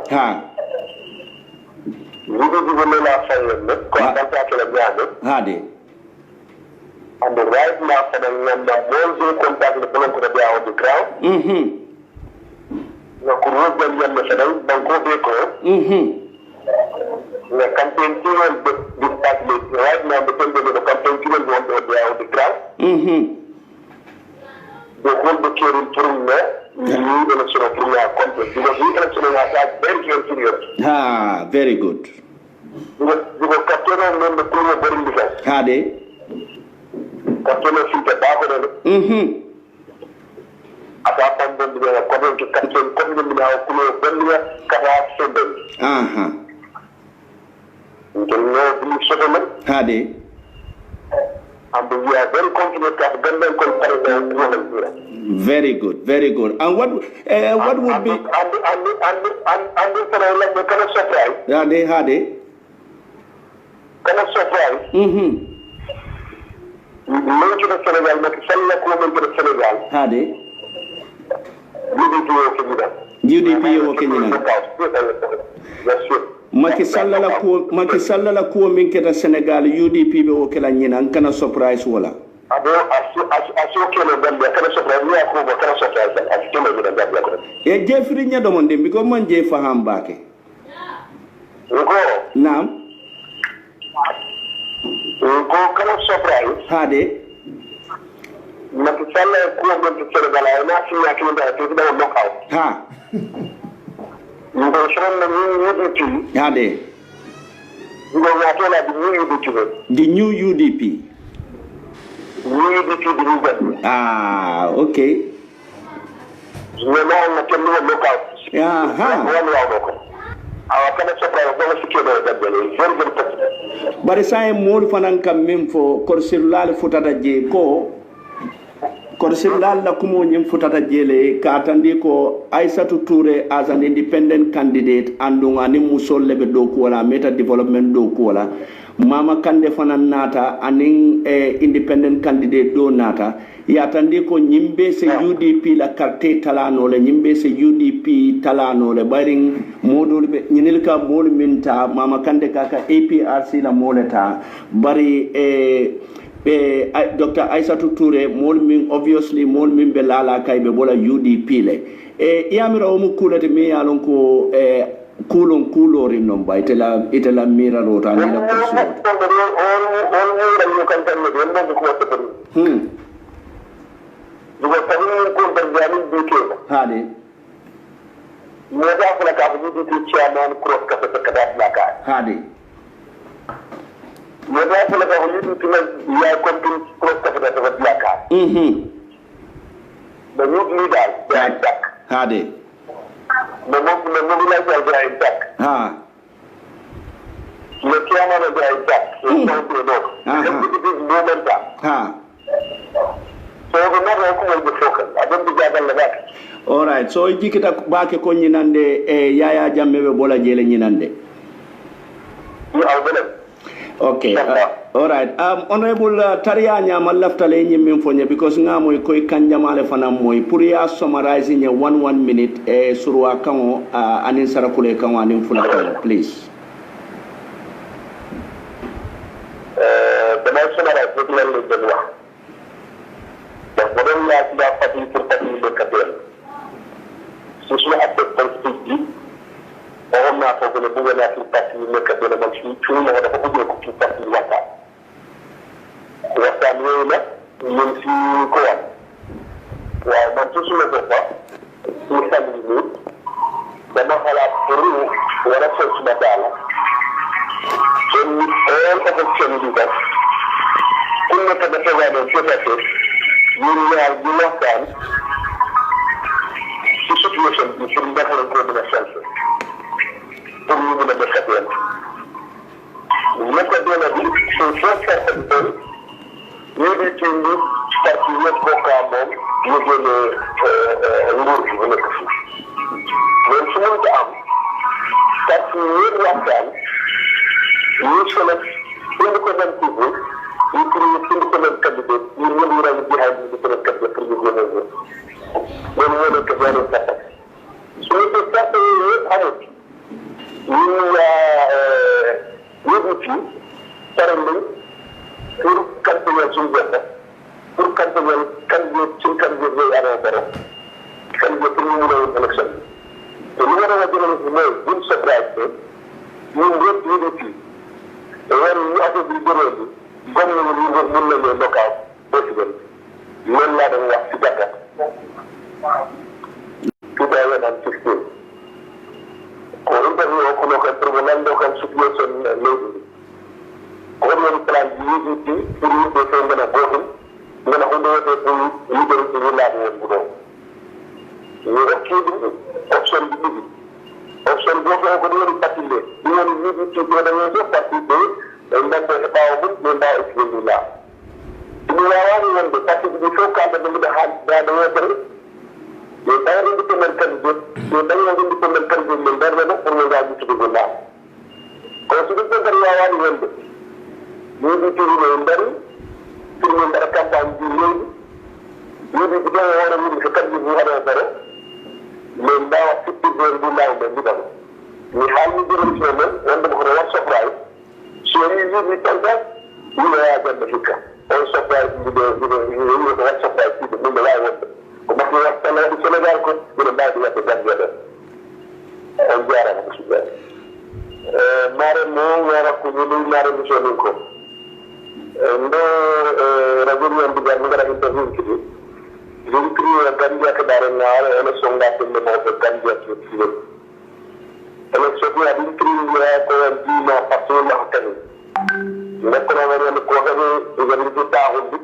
Ha. Hade. And the right now for the number one contact the block of the on the ground. The Kuru Banco Beko. The campaign team and this party right now because the campaign team want to be on the ground. They hold the carrying through there. New election of complex because the election is very serious. Ah, very good. Because Captain and the Kuru Beringa. Hade. Captain of the Barbara. At that time, when we are coming to Captain Community now, Belia, Kavak, Sunday. You can know the settlement. Hade. And we are very confident that Gambia comparison. Very good, very good. And what would be? And kind of surprise. Hade. Kind of surprise. Mention of Senegal, but Senegal comment to Senegal. Hade. UDP Kenya. Maki Sall la ko min keta Senegal UDP be o kala nyina an kana surprise wala. Abo aso kele Gambia kana surprise ni ko kana surprise asikele ni Gambia ko. E Jeffrey nya do mon dem biko man je faham bake. Naam. Ko kana surprise. Hade. Maki Sall ko min to Senegal ay na fi yakini da to da knockout. Ha. Hade. The new UDP. Ah, okay. But it's a more fun coming for Corsilal Futata J. Ko Corsilal la kumo nyim futata jele ka atandi ko Aissatou Touré as an independent candidate andunga ni musol lebe do ko wala meta development do ko wala Mama Kande fana nata aning independent candidate do nata ya atandi ko nyimbe se UDP la carte talano le nyimbe se UDP talano le baring modul be nyinil ka mol minta Mama Kande kaka APRC la moleta bari Dr. Aissatou Touré molmin obviously molmin be lala kay be bola UDP le yamira o mu kulate mi yalon ko kulori nomba itela mira rota ni la kurso hade hade mais da ko la ko ñu ci la ya ko ko ko dafa yaakaar mais ñu ni daal day tak ha de mais mo la jël day tak ha le kiama na day tak so ko do ha so ko na ko mo fokal adon bi jagal la bak all right so jikita baake ko nyinande e yaya jamme be bola jele nyinande okay all right honorable Tariya nyama laftale nyimmin fonye because ngamo koy kanjamale fana moy pour ya summarize nya 1 minute e surwa kango anin sarakule kango anin fulaka please dama summarize ko lan le den wax donc bodon la ci da fati pour fati le kabel so su abbe politique on a fait que le gouvernement a parti le cadre de marché tout le monde a fait que tout parti wata wata là même si quoi wa man tout le monde pas tout ça nous dama xalaat pour wala fa ci badala on ko ko ci ñu def ku nekk dafa wone ci taxé ñu ñaar ñu waxtaan ci situation bi pour defal ko dina self pour ñu mëna def ak yeen ñu ko doona bi so certain ñu di ci ñu parti ñep bokka mom ñu gëna nguur gi bu nekk fi mais su ñu am parti ñu waxtaan ñu solo ñu ko dem ci bu ñu ko dem candidat ñu ñu ra ñu hay ñu ko dem candidat pour ñu gëna ñu ñu ko gëna tax su ñu ko tax ñu amul ci taram pour campagne suñu jëf pour campagne kan ci campagne yi ara dara kan ñu pour ñu mëna élection te ñu wara jël ci moy buñ surprise ñu ñëpp ñu ci wër ñu ak bi gënal gom ñu mën na leen local président mën la dañ wax ci dakar tout à l'heure dans ce ko interview ko no kan tribunal do kan situation lady ko no plan yi ci pour ñu defé ngana bokum ngana ko do pour ñu do ci la bu do ñu rek ci option bo ko do ni patile ñu ci do da ñu parti de ndam de baaw bu ñu baaw ci la ñu la wani won de parti bi fo ka da mu da ha da do mais dañu indi ko mel kan mais dañu indi ko mel kan mais dara na pour nga ji ci dugg la ko su dugg dara ya wani wonde ñu di ci ñu ndari pour ñu dara campagne bi léegi ñu di ko wara ñu ko kan ñu wara dara mais ndaw ci ci do bu law ba ñu dal ñu xal ñu jël ci mel wanda ko war surprise so ñu di tanta ñu ya ga da fika on surprise ñu do ñu ko war surprise ci bu la wonde ko ma ko wax tan ci Sénégal ko ñu ba di wax gambia da on jaara ko ci ba mare mo wara ko ñu mare mu so ko ndo rajo ñu am diga ñu dara interview ci ñu kriyo gambia ka dara na ala songa ko mo ko gambia ci ci ala so ko adi kriyo ya ko di na passo la tan nekk na wara ko ko ñu taxu bi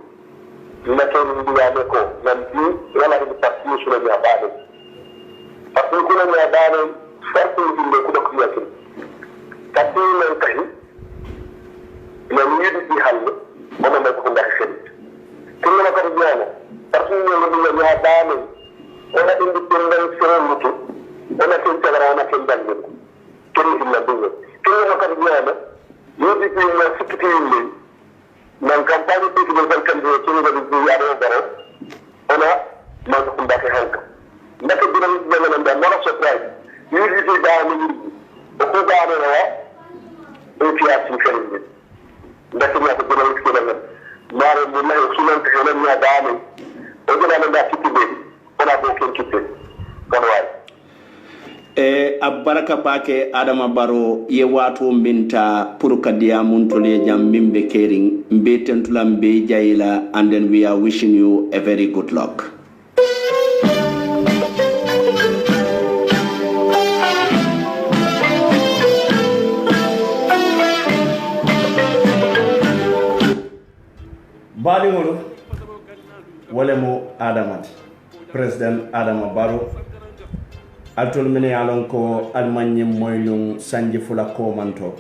lakin ndiyaɓe ko nan bi wala ɗi parti sula ñaɓaɗe par ce que kuna ñaɓaɗe farti yimɓe kuɗa ko yakin parti nan tahi nan yiɗi ɗi halle ono may koko ndahi ferit kinnama kadi ñaama par ce que ñono ɗiya ñaɓaɗe ona indi ɗenɗan ferutu ona ken cagara ona ken jangin keni hilla ɗume kinnama kadi ñaama yiɗi ɗi sikkiti yimɓe nan campagne bi ci dal kan ci ñu di yaro dara ona ma ko ndake hanka ndake dina ñu ñu nda mara surprise ñu di ci da ñu ko da na wa e fi ci kan ni ndake ñu ko dina ci dal mara mu la su lan ko lan ya da ni o dina na da ci bi ona ko ken ci kan waay abaraka bake Adama Barrow ye wato minta pour kadiya muntole jam mimbe kering mbe tentula mbe jayila and then we are wishing you a very good luck. baɗiŋolu wole mo adamati président adama baro altol mine ye lon ko almañin moylum sanji fula komanto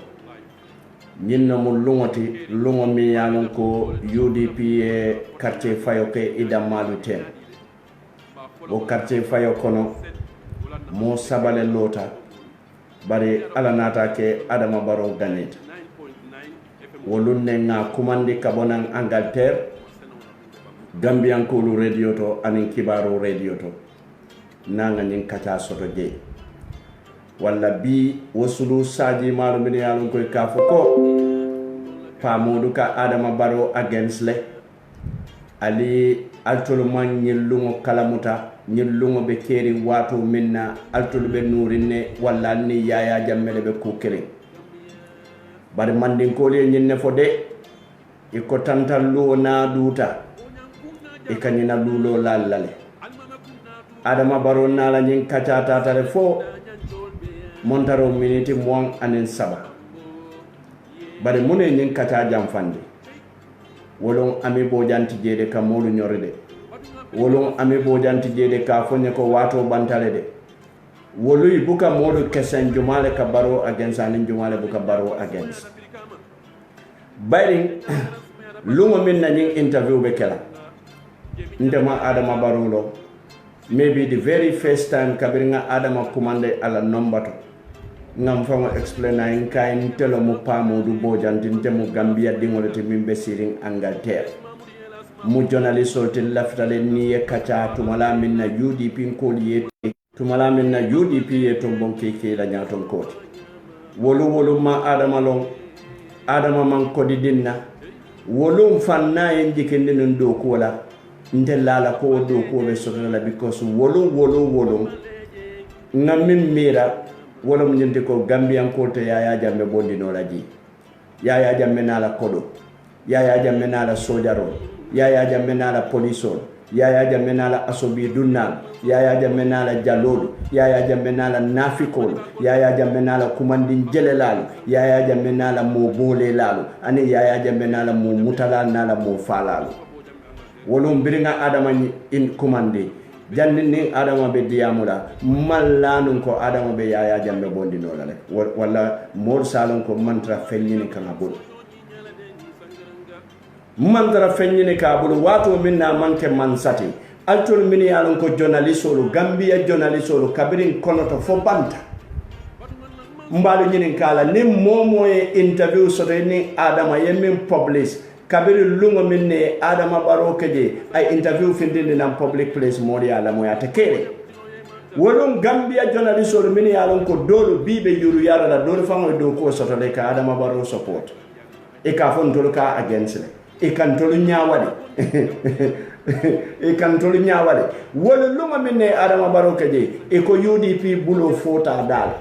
ñin no mu luŋoti luŋo mi ye lon ko UDP ye quartier fayo ke idammalu ten o quartier fayo kono mo sabale lota bari ala nata ke adama baro ganita wolun ne nga kumandi kabonan Angleterre Gambiankolu radio to anin kibaro radio to nanga ñin kaca soto je walla bi wosulu saji maru min yalon koy ka foko pamodu ka adama baro against le ali altolu man ñillungo kalamuta ñillungo be keri wato minna altolu be nurinne walla ni yaya jammele be kukere bari mandinkoli ñinne fo de iko tantallu na duta e kanyina lulo lallale adama baro nala ñin kaca tatale fo montaro miniti moan anen saba bari mune ñin kaca jamfande wolon ami bojanti jede ka molu ñorde wolon ami bojanti jede ka fonye ko wato bantale de woluy buka modu kesen jumale ka baro against anin jumale buka baro against bari lungo min na ñin interview be kela ndema adama baro lo maybe the very first time kabirnga adama commande ala nombato ngam fango explain na en kay telo mo pamodu bojanti ntemu Gambia dingolete mimbe siring Angleterre mu journalist te laftale ni e kacha tumala minna UDP ko liye tumala minna UDP e to bonke ke la nyaton koti wolu ma adama long adama man ko dinna wolu fanna en jikende non do ko la ndellala ko do ko be sotala because wolu ngamin mira wala mu ñenti ko Gambian ko te Yaya Jammeh bondino la ji Yaya Jammeh nala kodo Yaya Jammeh nala sojaro Yaya Jammeh nala polisol Yaya Jammeh nala asobi dunnal Yaya Jammeh nala jalol Yaya Jammeh nala nafikol Yaya Jammeh nala kumandin jelelalu Yaya Jammeh nala mo bole lalu ani Yaya Jammeh nala mo mutala nala mo falalu wolum biringa adama in kumandi janni ni adama be diyamula mallanun ko adama be Yaya Jammeh bondino la wala mor salon ko mantra fenyini kanga bul mantra fenyini ka bul wato minna manke mansati altol min yalon ko journalistolu Gambia journalistolu kabirin konoto fo banta mbalu nyinin kala ni momo e interview soto ni adama yemin publish kabiri lungo minne adama baro keje ay interview findinde nan public place modi ala mo yata kere wolon Gambia journalist or min yalon ko dolo bibe yuru yara la dolo fango do ko soto le ka adama baro support e ka fon dolo ka against le e kan tolu nyaawade e kan tolu nyaawade wolo lungo minne adama baro keje e ko UDP bulo fota dal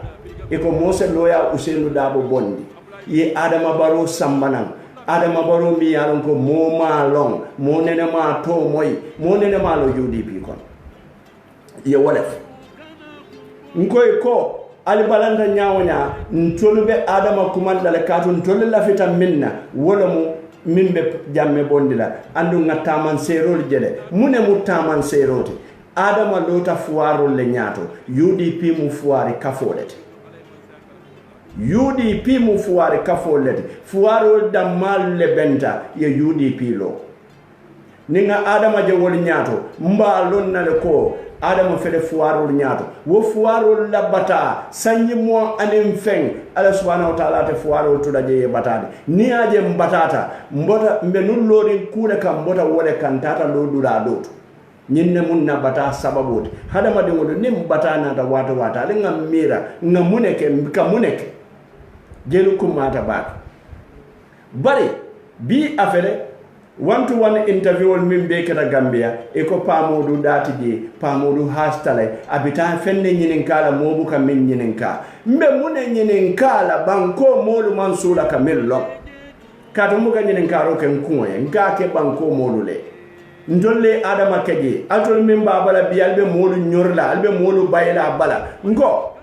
e ko Mose Loya Ousainou Dabo bondi ye adama baro sambanan adama baro mi yaron ko mo ma long mo nene ma to moy mo nene ma lo UDP kon ye wolef ngoy ko ali balanda nyaawnya ntolube adama kumanda le katu ntol la fita minna wala mu mimbe jamme bondila andu ngataman serol jede mune mu taman seroti adama lota fuarol le nyaato UDP mu fuari kafolete UDP mu fuari kafolete fuaro damal le benta ye UDP lo ninga adama je wol nyaato mba lonna le ko adama fede fuaro nyaato wo fuaro la bata sanyi mo anem feng ala subhanahu wa ta'ala te fuaro to daje batade ni aje mbatata mbota mbe nun lori kude kam mbota wole kan tata lo dula do nyinne mun na bata sababu hadama de ngodo nim bata na ta wata le ngam mira ngamuneke kamuneke jelu kumata ba bari bi afere one-to-one interview min be kata Gambia e ko pamodu dati je pamodu hastale abita fenne nyinin kala mobu ka min nyinin ka mbe mune nyinin kala banko molu mansula kamello kato muka nyinin karo ken kuye ngake banko molu le ndolle adama keje atol min babala bi albe molu nyorla albe molu bayla bala ngo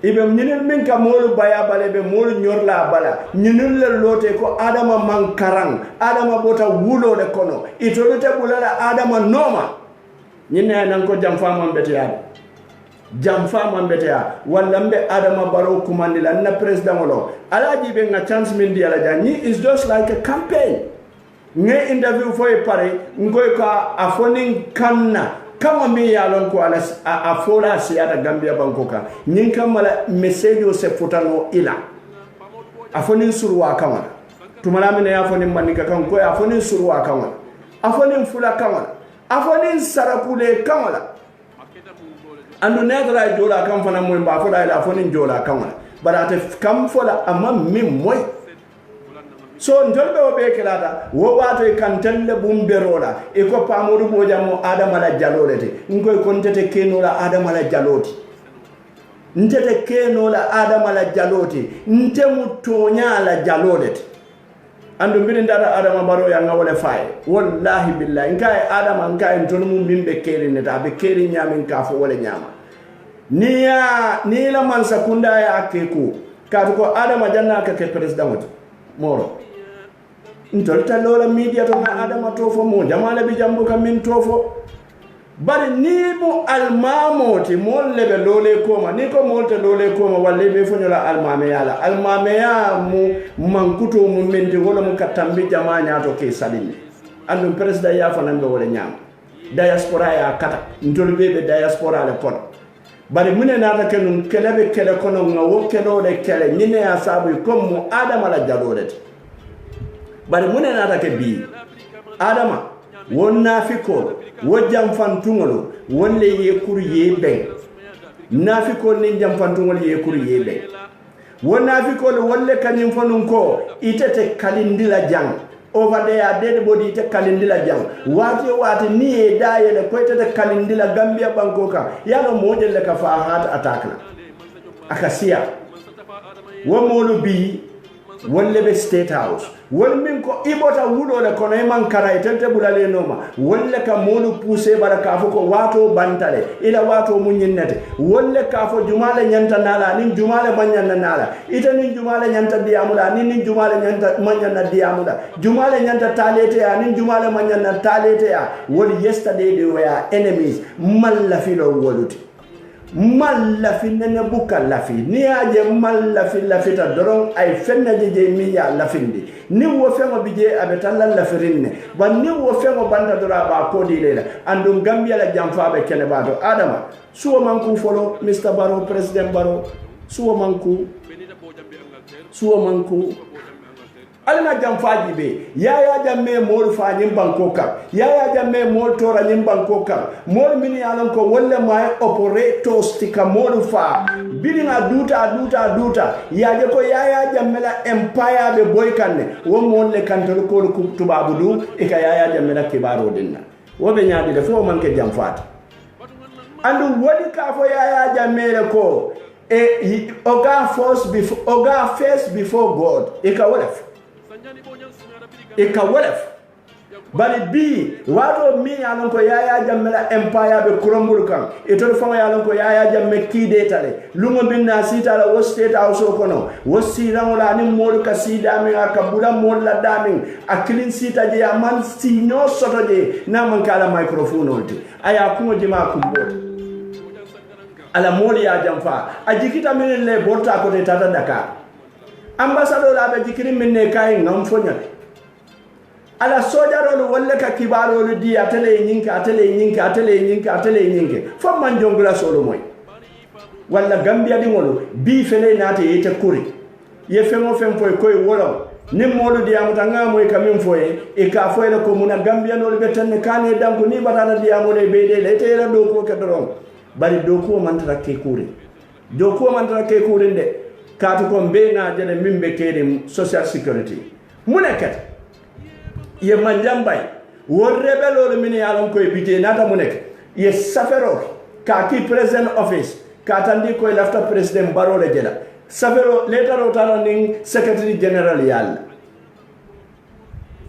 ibe ñinil min ka molu baya bale be molu ñorla bala ñinil le lote ko adama man karang adama bota wulo de kono itolu te bulala adama noma ñinne nan ko jam fama mbetiya jam fama mbetiya walla mbe adama baro kumandila na president wolo alaji be nga chance min di ala jani is just like a campaign nge interview fo e pare ngoy ka afonin kanna kama mi yalon ko ala a fola siata Gambia bankoka nyin kamala message o se futano ila afonin surwa kama tumala min ya afonin manika kan ko afonin surwa kama afonin fula kama afonin sarakule kama andu nedra jola kam fana moy ba fola ila afonin jola kama barate kam fola amma min moy so ndolbe o be kelata wo wato e kantelle bumberola e ko pamodu bojamo adama la jalolete ngoy kontete kenola adama la jaloti ntete kenola adama la jaloti ntemu tonya la jalolete andu mbiri ndata adama baro ya ngawole faye wallahi billahi nkai adama nkai ntolmu mimbe keri neta be keri nyamin kafo wala nyama ni la man sakunda ya akeku katu ko adama janna ka ke president moro ntolta lola media to na adama tofo mo jamala bi jambuka min tofo bari ni mo almamoti mol lebe lole koma ni ko molte lole koma walle be fonyola almame yala almame ya mu mankuto mu mende wala mu katambi jamanya to ke salini andu president ya fanambe wala nyam diaspora ya kata ntolbe be diaspora le kono bari mune nata kenun kelebe kele kono ngawo kelo de kele nyine ya sabu comme mu adama la jalolete bari mune nata ke bi adama won nafikol wo jamfantungolo wolle ye kur ye ben nafikol ni jamfantungolo ye kur ye ben won nafikol wolle kanyim fanun ko itete kalindila jang over there dead body ite kalindila jang wati ni e dayele ko itete kalindila Gambia bankoka yalo model ka fa hat attack na akasia wo molu bi wolle be state house wol min ko ibota wulo le kono e man kara tente bulale noma wolle ka molu pousser baraka fo ko wato bantale ila wato munyinnete wolle ka fo jumale nyanta nala nin jumale manyanna nala ita nin jumale nyanta diamula nin jumale nyanta manyanna diamula jumale nyanta talete ya nin jumale manyanna talete ya wol yesterday they were enemies malla filo woluti malla finne buka lafi ni aje malla fi lafita doron ay fenna je mi ya lafindi ni wo fengo bije abetalla lafirinne ba ni wo fengo banda dora ba ko di lela andum Gambia la jamfa be kene bato adama suwo manku folo Mr. Barrow President Barrow suwo manku alina jamfaji be yaya jamme mol fa nyim banko kam yaya jamme mol tora nyim banko kam mol mini alon ko wolle may operators tika mol fa bilinga duta yaje ko yaya jamme la empire be boy kanne wo mol le kantol ko tubabu du e ka yaya jamme la kibaro dinna wo be nyaadi de fo man ke jamfat andu wodi ka fo yaya jamme le ko e oga face before God e ka wolef bari bi wato mi yalon ko yaya jammela empire be kurombul kan e to fama yalon ko yaya jamme kide tale lungo binna sita la wo state house kono wo sira wala ni mol ka sida mi akabula mol la damin akilin sita je aman sino soto je na man kala microphone olti aya ko jima kumbo ala mol ya jamfa ajikita min le borta ko de tata Dakar ambassadeur la be jikiri min ne kay ngam fonya ala sojarolu wolle ka kibarolu di atele nyinke fo man jongla solo moy walla Gambia di ngolo bi fele nate yete kuri ye fengo fem foy koy wolo ni molu di amuta ngamoy kamin foye e ka foyle ko muna Gambia no be tan kane danko ni batata di amole be de le tera do ko ke doron bari do ko man tara ke kuri de katu ko be na jene mimbe kede social security munakat ye manjambay won rebelo mini alon koy bité nata mu nek ye safero ka ki president office ka tandi koy lafta president Barrow le jela safero letaro tano ning secretary general yalla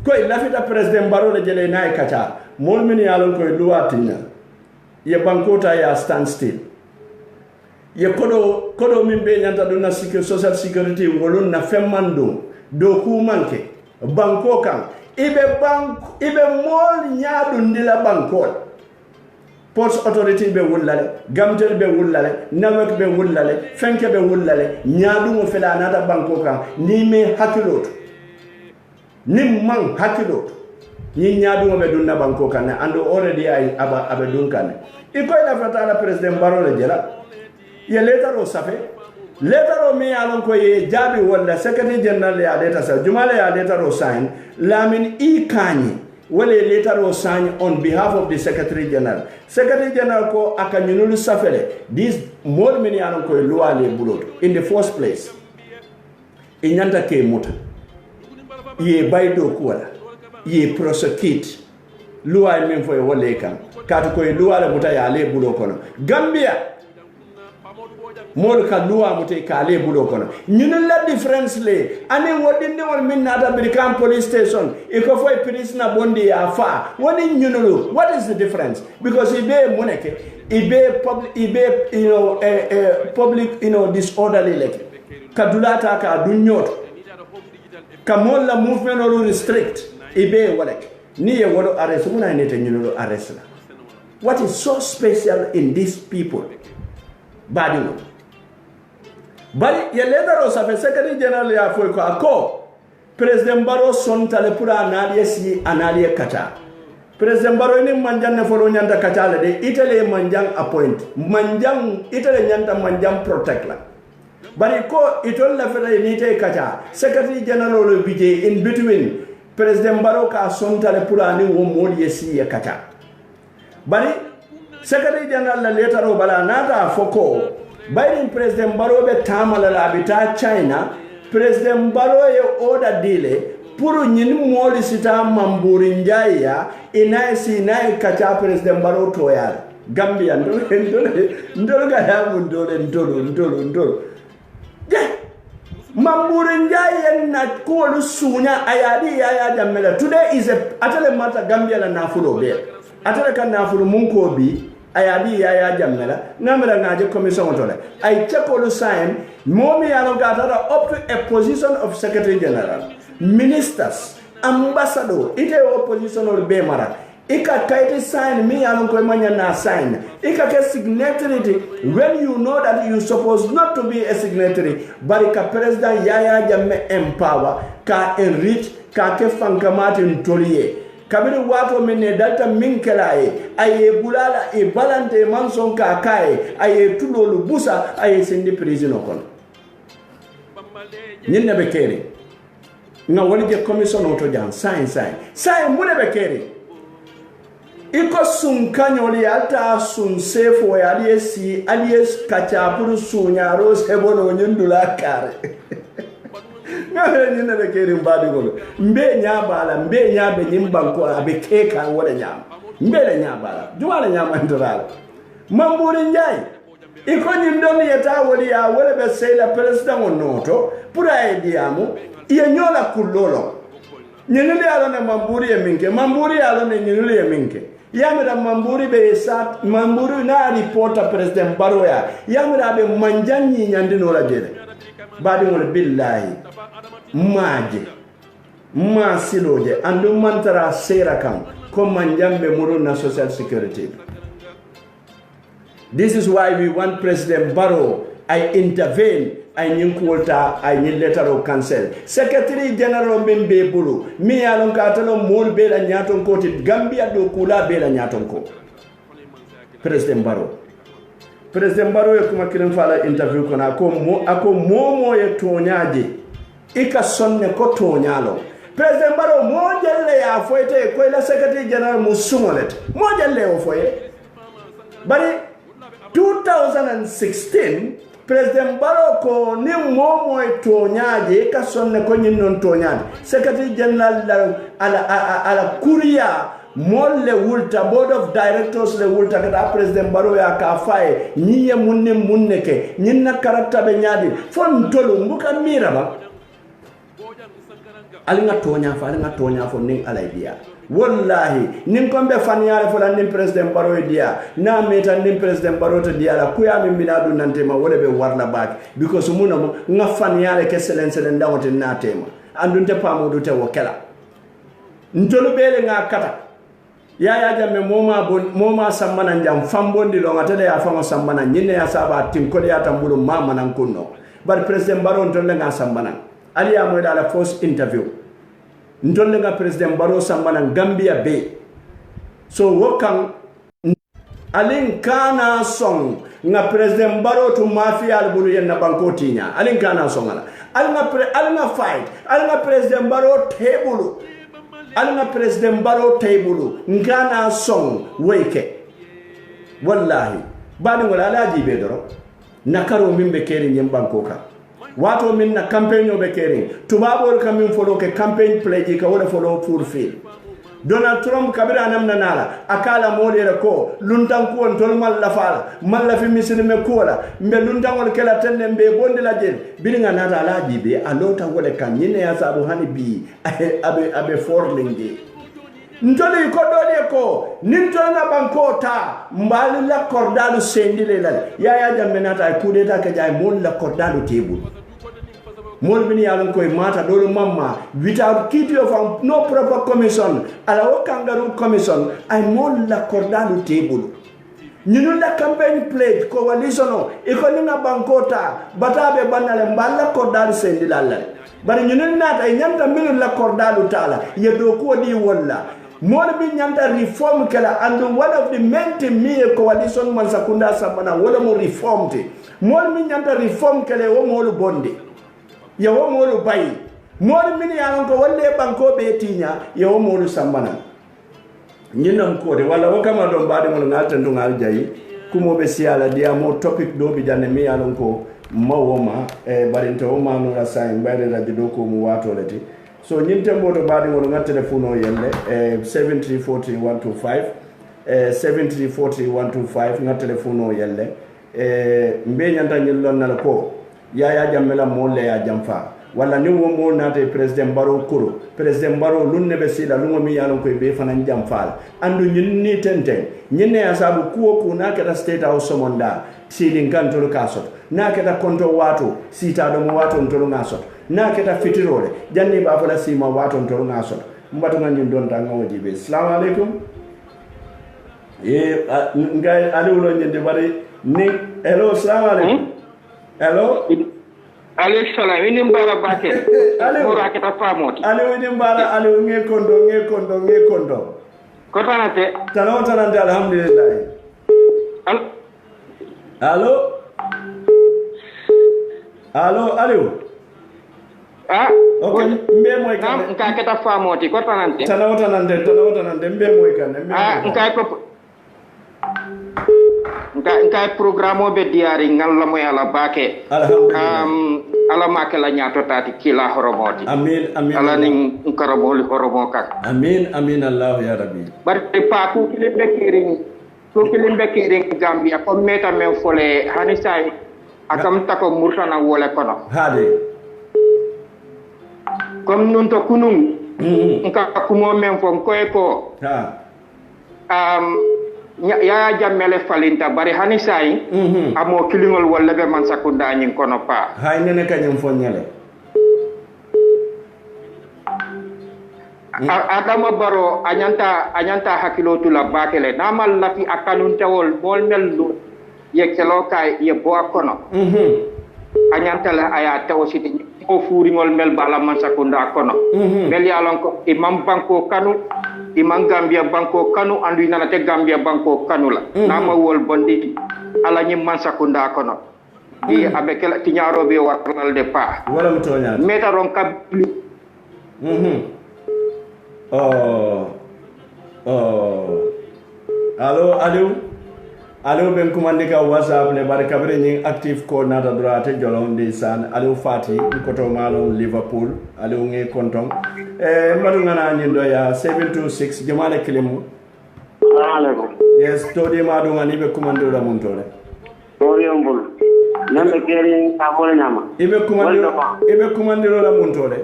koy lafita president Barrow le jela nay kata mol mini alon koy luwatina ye bankota ya stand still ye kodo min be nyanta do na social security wolun na femmando do ku manke banko kan ibe mol nyaadu ndila bankol Ports Authority be wullale Gamtel be wullale Nawek be wullale Fenke be wullale nyaadu mo fela nata banko kan ni me hakilot ni man hakilot ni nyaadu mo be dunna banko kan and already ay aba dunkan ikoy la fatala president Barrow le jela ye letter o safe letter o mi alon ko ye jabi wala secretary general ya letter sa jumala ya letter o sign lamin Kanye wala letter o sign on behalf of the secretary general ko akanyunulu safele this more many alon ko luale bulot in the first place inyanta ke muta ye baydo kuwala ye prosecute luwa men fo wala kan katu ko luwa muta ya le bulo kono Gambia mol ka luwa muta ka le bulo kono ñun la difference le ani wodinde wol min nata Brikam police station e ko fo police na bondi ya fa woni ñunulu what is the difference because ibe moneke ibe public disorderly like kadulata ka dunyot kamol la movement or restrict ibe walek ni ye wodo arrest muna nete ñunulu arrest la what is so special in these people badi no bari ye leader sa fe secretary general ya fo ko ako president Barrow son tale pura analiye si analiye kata president Barrow ni manjang ne fo nyanda kata la de itale manjang appoint manjang itale nyanda manjang protect la bari ko itol la fere ni te kata secretary general lo bije in between president Barrow ka son tale pura ni wo modi si ya kata bari secretary general la letter o bala nata foko Biden President Barrow be tamala la bita China President Barrow ye order dile puru nyini moli sita mamburi njaya inaisi inai kacha President Barrow toyal Gambia ndolo ga yamu ndolo mamburi njaya na kuwalu sunya ayadi ya jamela today is a atale mata Gambia la nafulo be atale ka nafulo munko bi ayadi ya jamela ngamela ngaje commission otole ay chekolu sign momi yano gatata up to a position of secretary general ministers ambassador ite opposition or be mara ika kaiti sign mi yano ko manya na sign ika ke signatory when you know that you supposed not to be a signatory but ka president yaya jamme empower ka enrich ka ke fankamati ntoliye kabiri wato mene dalta minkelaye aye bulala e balante manson ka kae aye tulolu busa aye sindi prison kon nyinne be kere nga woni je commission auto jan sai mune be kere iko sun kanyoli alta sun sefo ya alies kacha puru sunyaro sebono nyundula kare ngale nyina be kere mbadi golo mbe nyabala mbe nyabe nyimbanko abe keka wala nyama mbe le nyabala jumala nyama ndorala mamburi njai iko nyindoni yeta wali ya wala be sela president onoto pura ediamu iye nyola kulolo nyinili alone mamburi ya minke mamburi alone nyinili ya minke yamira mamburi be sat mamburi na reporter president Barrow ya yamira be manjanyi nyandino la jele badi ngol billahi maje masiloje andu mantara sera kam ko manjambe muru na social security. This is why we want President Barrow I intervene I nyinkulta I nyin letter of cancel secretary general membe bulu mi yalon ka talo mol be la nyaton ko ti Gambia do kula be la nyaton ko President Barrow e kuma kirim fala interview ko na ko momo ye tonyaje ika sonne ko tonyalo President Barrow mo jelle ya foyte ko la secretary general musumolet mo jelle o foye bari 2016 President Barrow ko ni momo e tonyaje ika sonne ko nyin non tonyade secretary general ala kuria molle wulta board of directors le wulta kada President Barrow ya ka faye niye munne ke nyinna karakta be nyaadi fon tolu mbuka mira ba alinga tonya fo ning alay dia wallahi nin kombe faniyale fo nin president baro dia na meta nin president baro to dia la kuya min binadu nantema wala be warla back because muna nga faniyale ke selen dawote na tema andunte pamudu te wokela ntolu bele nga kata ya jamme moma sambana njam fambondi lo ngatele ya famo sambana nyine ya saba tinkole ya tambulu mama nan kunno bar president baro ntolle nga sambana ali ya mo dala first interview ntolle nga president baro sambana Gambia be so wokan alin kana song nga president baro to mafia albulu yenna banko tinya alin kana song ala alna fight alna president baro table alna president baro table ngana song weke wallahi bani wala alaji be doro nakaro mimbe keri nyem banko ka wato min na campaign be keri tubabol kam min folo ke campaign pledge ka wala folo pour fil Donald Trump kabira namna nala akala modere ko luntan ko on tol malla fala malla fi misini me kola mbe luntan wal kala tenne mbe bondi la jel bilinga nata ala jibe alota wala kan yine ya sabu hani bi abe forlingi ntoli ko dole ko nintol na banko ta mbali la kordalu sendile la ya jambe nata kudeta ka jay mon la kordalu tebul mol bini yalon koy mata dolu mamma without kiti of no proper commission ala o kangaroo commission ay mol la kordalu table ñunu la campaign pledge coalition e ko ni na bankota batabe banale mballa kordalu sendi lalla bari ñunu nata ay ñanta milu la kordalu tala ye do ko di walla mol bi ñanta reform kala and one of the main me coalition man sakunda samana wala mo reform te mol mi ñanta reform kala wo mol bonde yawo molu bayi molu mini yanon ko walle banko be tinya yawo molu sambana nyinam ko de wala wakama don baade mol ngalta ndo ngal jayi kumo be siala dia mo topic do bi janne mi yanon ko mawoma e barinto o manu la say bayre radio do ko mu wato lati so nyinte mbodo baade mol ngal telephone o yelle 7340125 7340125 ngal telephone o yelle mbe nyanta nyillon nal ko ya jammela molle ya jamfa wala ni wo mo nate president baro kuro president baro lunne be sila lungo mi yalon ko be fanan jamfal andu nyinni tenten nyinne ya sabu kuwo ku na kata state house somonda silin kan tolo kasot na kata konto wato sita do mo wato tolo ngasot na kata fitirole janni ba fala sima wato tolo ngasot mbatu ngani don ta ngawoji be assalamu alaikum ngai alulo nyende bare ni hello assalamu alaikum hello alayhi salam ini mbara bake mo raketa famoti alo ini mbara alo nge kondo ko tanate alhamdulillah allo okay mbe moy kan nka keta famoti ko tanante tanante mbe moy kan nka programme be diari ngalla moy ala bake ala makela nyato tati kila horomoti amin ala ning nkaraboli horomo kak amin allah ya rabbi barke pa ku kilimbe kering Gambia ko meta men fole hanisay akam tako murtana wole kono hade comme nun to kunum nka kumo men fon ko ya jammele falinta bari hani say amo kilingol walla be man sakunda nyin kono pa hay nene kanyum fonyale adama baro anyanta hakilo tula bakele namal lati akanun tawol bol melu ye kelo kay ye bo kono anyanta la aya tawsiti ko furingol mel bala man sakunda kono mel yalon ko imam banko kanu imam Gambia banko kanu andu nana te Gambia banko kanu la nama wol bondi ala nyi man sakunda kono di abekela tinyaro be waral de pa wala mutonya meta ron kabli allo ben commande ka whatsapp le bar kabre ni active ko nata droite jolon de san allo fati ko to malo Liverpool allo nge konton madu ngana ni do ya 726 jamale kilimu alaikum yes to de madu ngani be commande la mun tole to yombul nambe keri ka mo nyama ibe commande la mun tole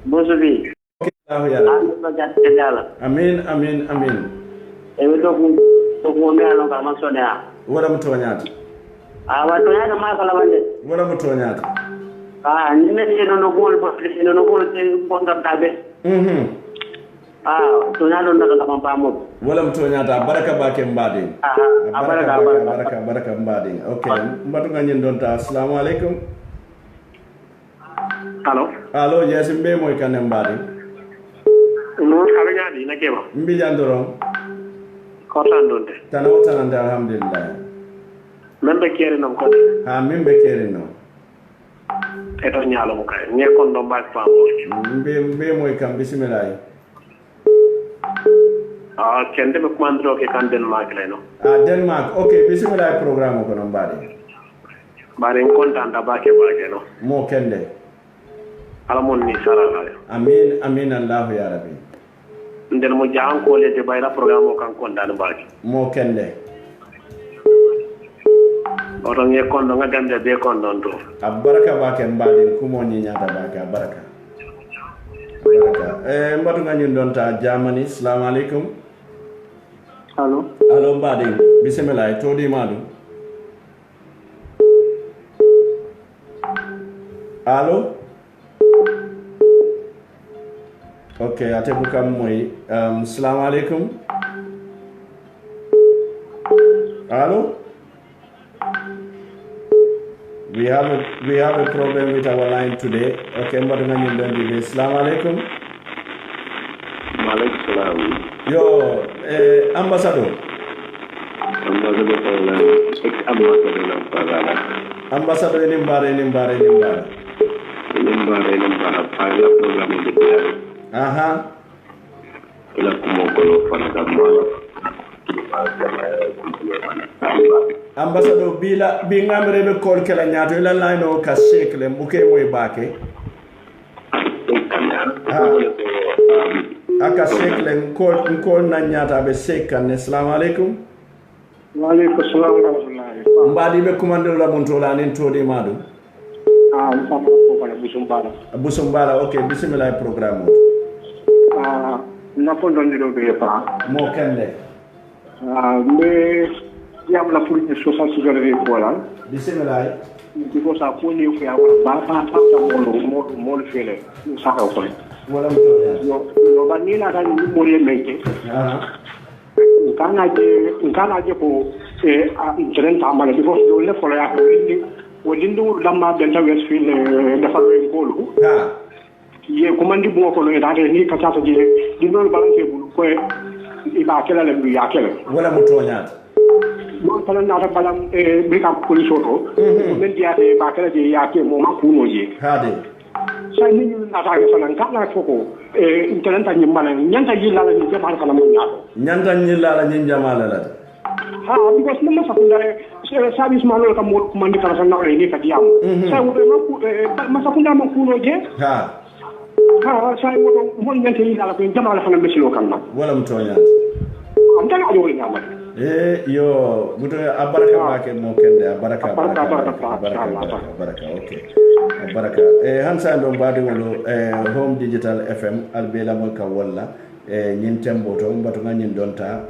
Bosubi. Okay, Allah ya. Amin. Ewe to me alon ka masonea. Wala mutonyata. Watu yana makala wande. Wala mutonyata. Nime ni no gol te ponda tabe. Tonalo ndaka kama pamo. Wala mutonyata baraka bake mbadi. Baraka mbadi. Okay, mbatu ngani ndonta. Assalamu alaikum. Hello, yes, mbe moy kanem mbadi. No kabanyadi nakema. Mbi jandoro. Kotan donde. Tanawtan alhamdulillah. Membe kere no ko. Membe kere no. Eto nyalo mo kay. Nye kondo mbak pamo. Mbe moy kam bismillah. Kende be kumandro ke kan Denmark leno. Denmark. Okay, bismillah program ko no mbadi. Bare kontan da bake no. Mo kende. Alamon ni sara. Amin Allah ya rabbi. Ndel mo jang ko le te bayra programme kan kontan bake. Mo kende. Oto nge kondo nga gande be kondo ndo. Baraka bake mbadi kumo ni nyata bake baraka. Mbatu nga ñun don ta Germany. Assalamu alaikum. Allo mbadi bismillah to di madu. Allo. Okay, ate bukam moy. Assalamu alaikum. Allo. We have a problem with our line today. Okay, mbadu nga ñun don di. Assalamu alaikum. Maaleykum salaam. Yo, ambassador. Ambassador ini mbare. Pala program di dia. Aha. Ila kumokono fana kamala. Ambassador bi ngamre be kol kala nyaato ila line o ka shekle mbuke moy bake. Aka shekle nkol na nyaata be shekane. Assalamu alaikum. Wa alaikum assalam wa rahmatullahi. Mbadi be kumandelo la montola nen todi madu. Mfapa ko bala Busumbala. Okay, bismillah programme. Napondo ndiro be pa. Mo kende. Me yam la police 66 heures ko la. Bismillah. Diko sa ko ni ko ya ba ta mo fele. Sa ka ko. Wala mto. Yo banila kan ni mo ye meke. Nkana je ko internet amala because do le for ya ko ni wodindu lamma benta Westfield dafa do ngolu ye komandi bo ko no dade ni katata je dindol balance bulu ko iba kala le bi yakela wala mutonya mo tala na ta balam brika police auto men diate ba kala je yake mo makuno je hade sai ni na ta ga sanan kana foko internet ta nyimala nyanta jilla la ni jama kala mo nyato nyanta nyilla la nyin jamala la because mo sakunda service malo ka mo komandi kala sana ni ka diam sai wo ma sakunda mo kuno je sai wo mo nyanta jilla la ko jama la fana mesilo kan na wala mutonya am tan ado ni amad yo buto abaraka bake mo kende baraka okay baraka hansa ndo mbadi wolo home digital fm albela mo ka walla nyin tembo to mbatu nyin donta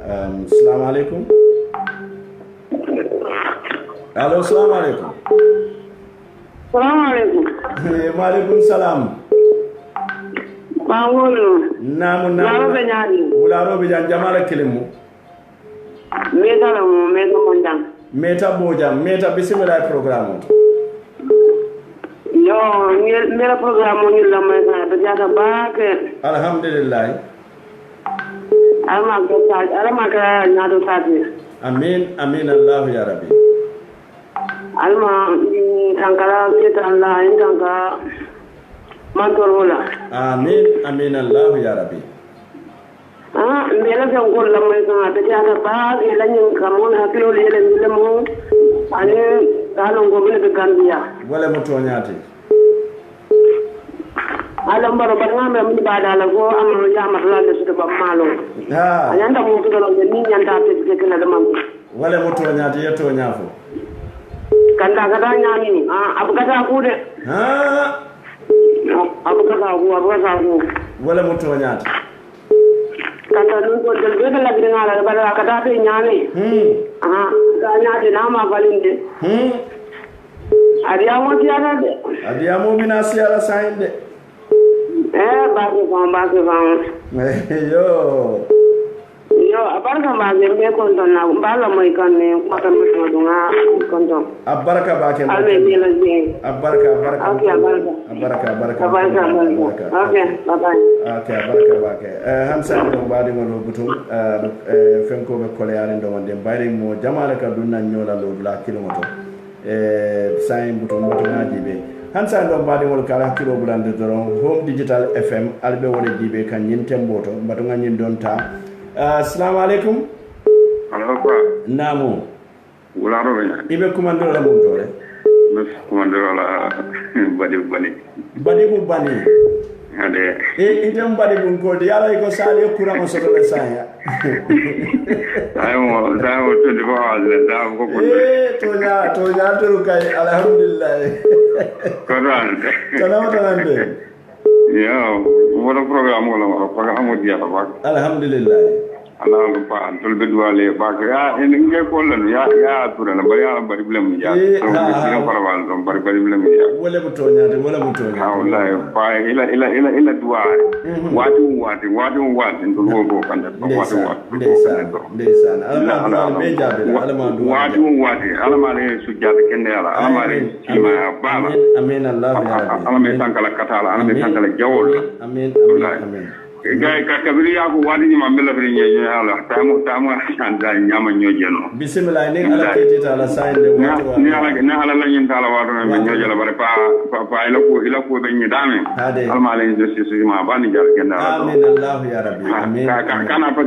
assalamu alaikum. Allo, assalamu alaikum. Assalamu alaikum. Wa alaikum salam. Mawulu. Namu. Narobe nyani. Ularobe jamala kilimu. Meta monjang. Meta bismillah programme. Yo, mera programme ni la mesa bejata baake. Alhamdulillah. Alama ka nyado tati. Amin Allah ya rabbi. Alma tangkala kita Allah tangka mantorola. Amin Allah ya rabbi. Mbela sa ngol la mai ka ta ja ba ila nyin kamon hakilo le le mo ani dalo ngobele be kandiya wala mutonyati ala mbaro barnambe mi bada la go amro ya matla le su ba malo anyanda mo to lo ni nyanda te ke la mam wala mutonyati yeto nyafo kanda kada nyani abukata kude wala mo toñaata kata ɗum ko del ɓeɓe lagrinala baɗa kata te ñaame ka ñaade nama balinde adiyamo siyata de adiyamo mina siyala sayin de bake fam yo abaraka bake mbe konton na mbala moy kanne mata muto dunga konton abaraka bake alme bila je abaraka okay abaraka okay abaraka bake hamsa no badi mo butum fenko be koleare ndo wonde bayri mo jamala ka dunna nyola lo la kilomoto sayin butum ngaji be hansa ndo badi wol kala kilo bulande doron home digital fm albe wole dibe kan nyintem boto mbatu ngani don ta assalamu alaikum alaikum namu wala ro ibe kumandoro la mum dole kumandoro la badi bani ade idem badi bun ko di yalla ko sali kura mo soto le saya aymo to di ba da ko ko to nya to kai alhamdulillah Koran ya wala program dia ba alhamdulillah ala pa tol be duale ba ya en nge ko lan ya tura na bari ala bari blem ya to ni ko wal don bari blem ya wala mo tonya wallahi pa ila duwa watu ndo logo kan da watu ndesan ala be jabe ala ma duwa ala ma le sujjata kende ala ma le ima bala amin allah ya rabbi ala me tankala katala ala me tankala jawol amin gay ka kabiri ya ko wadi ma mela bri nyi ala tamu anda nyama nyojeno bismillah ni ala kiti ta ala sainde wato ni ala la nyin tala wato me nyojela bare pa ila ko be nyi dame alma la justice ma bani jar kenda amin allah ya rabbi amin kana pa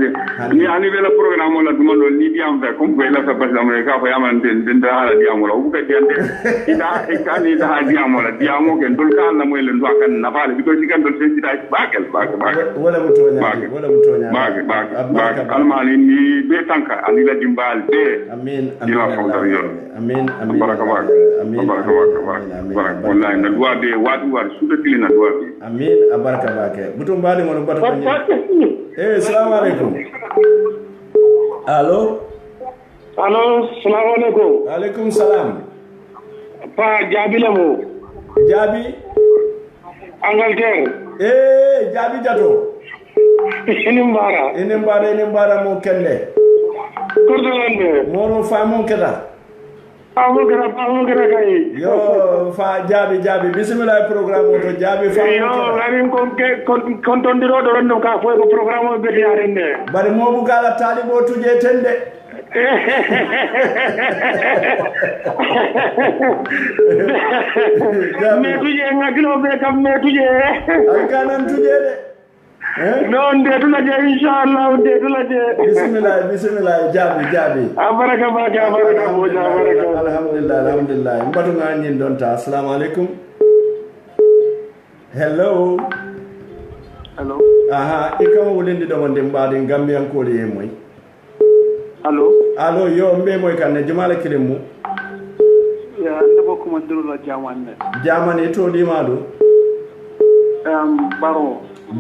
ni ani bela programme la dum lo ni diam fe comme be la fa pas amre ka fa yaman den da ala diam la bu ka dende ida e kani da diam la diamo ken dol kan na moy le ndo kan na bale bi ko ci kan dol sen ci da bakel wala mutonya bak almali ni be tanka ani la dimbal be amin baraka wallahi na duwa be wadu war suda tilina duwa be amin baraka bake butum bali ngono bato assalamu alaikum allo assalamu alaikum alaikum salam pa jabi lamo jabi Angleterre jabi jato inimbara mo kende kordolande moro fa mo keda mo keda kay yo fa jabi bismillah programme to jabi fa yo ngani kon tondiro do ronno ka fo ko programme be yarende bari mo bu kala talibo tuje tende me tuje ngakilo be kam me tuje alkanan tuje de non de tula je inshallah de tula je bismillah jabi baraka alhamdulillah mbatu ngani don ta assalamu alaikum hello aha ikama wulindi do wonde mbaade gambian ko le moy allo yo mbe moy kan ne jumala kilimu ya ndabo ko mandiro la jamane to di madu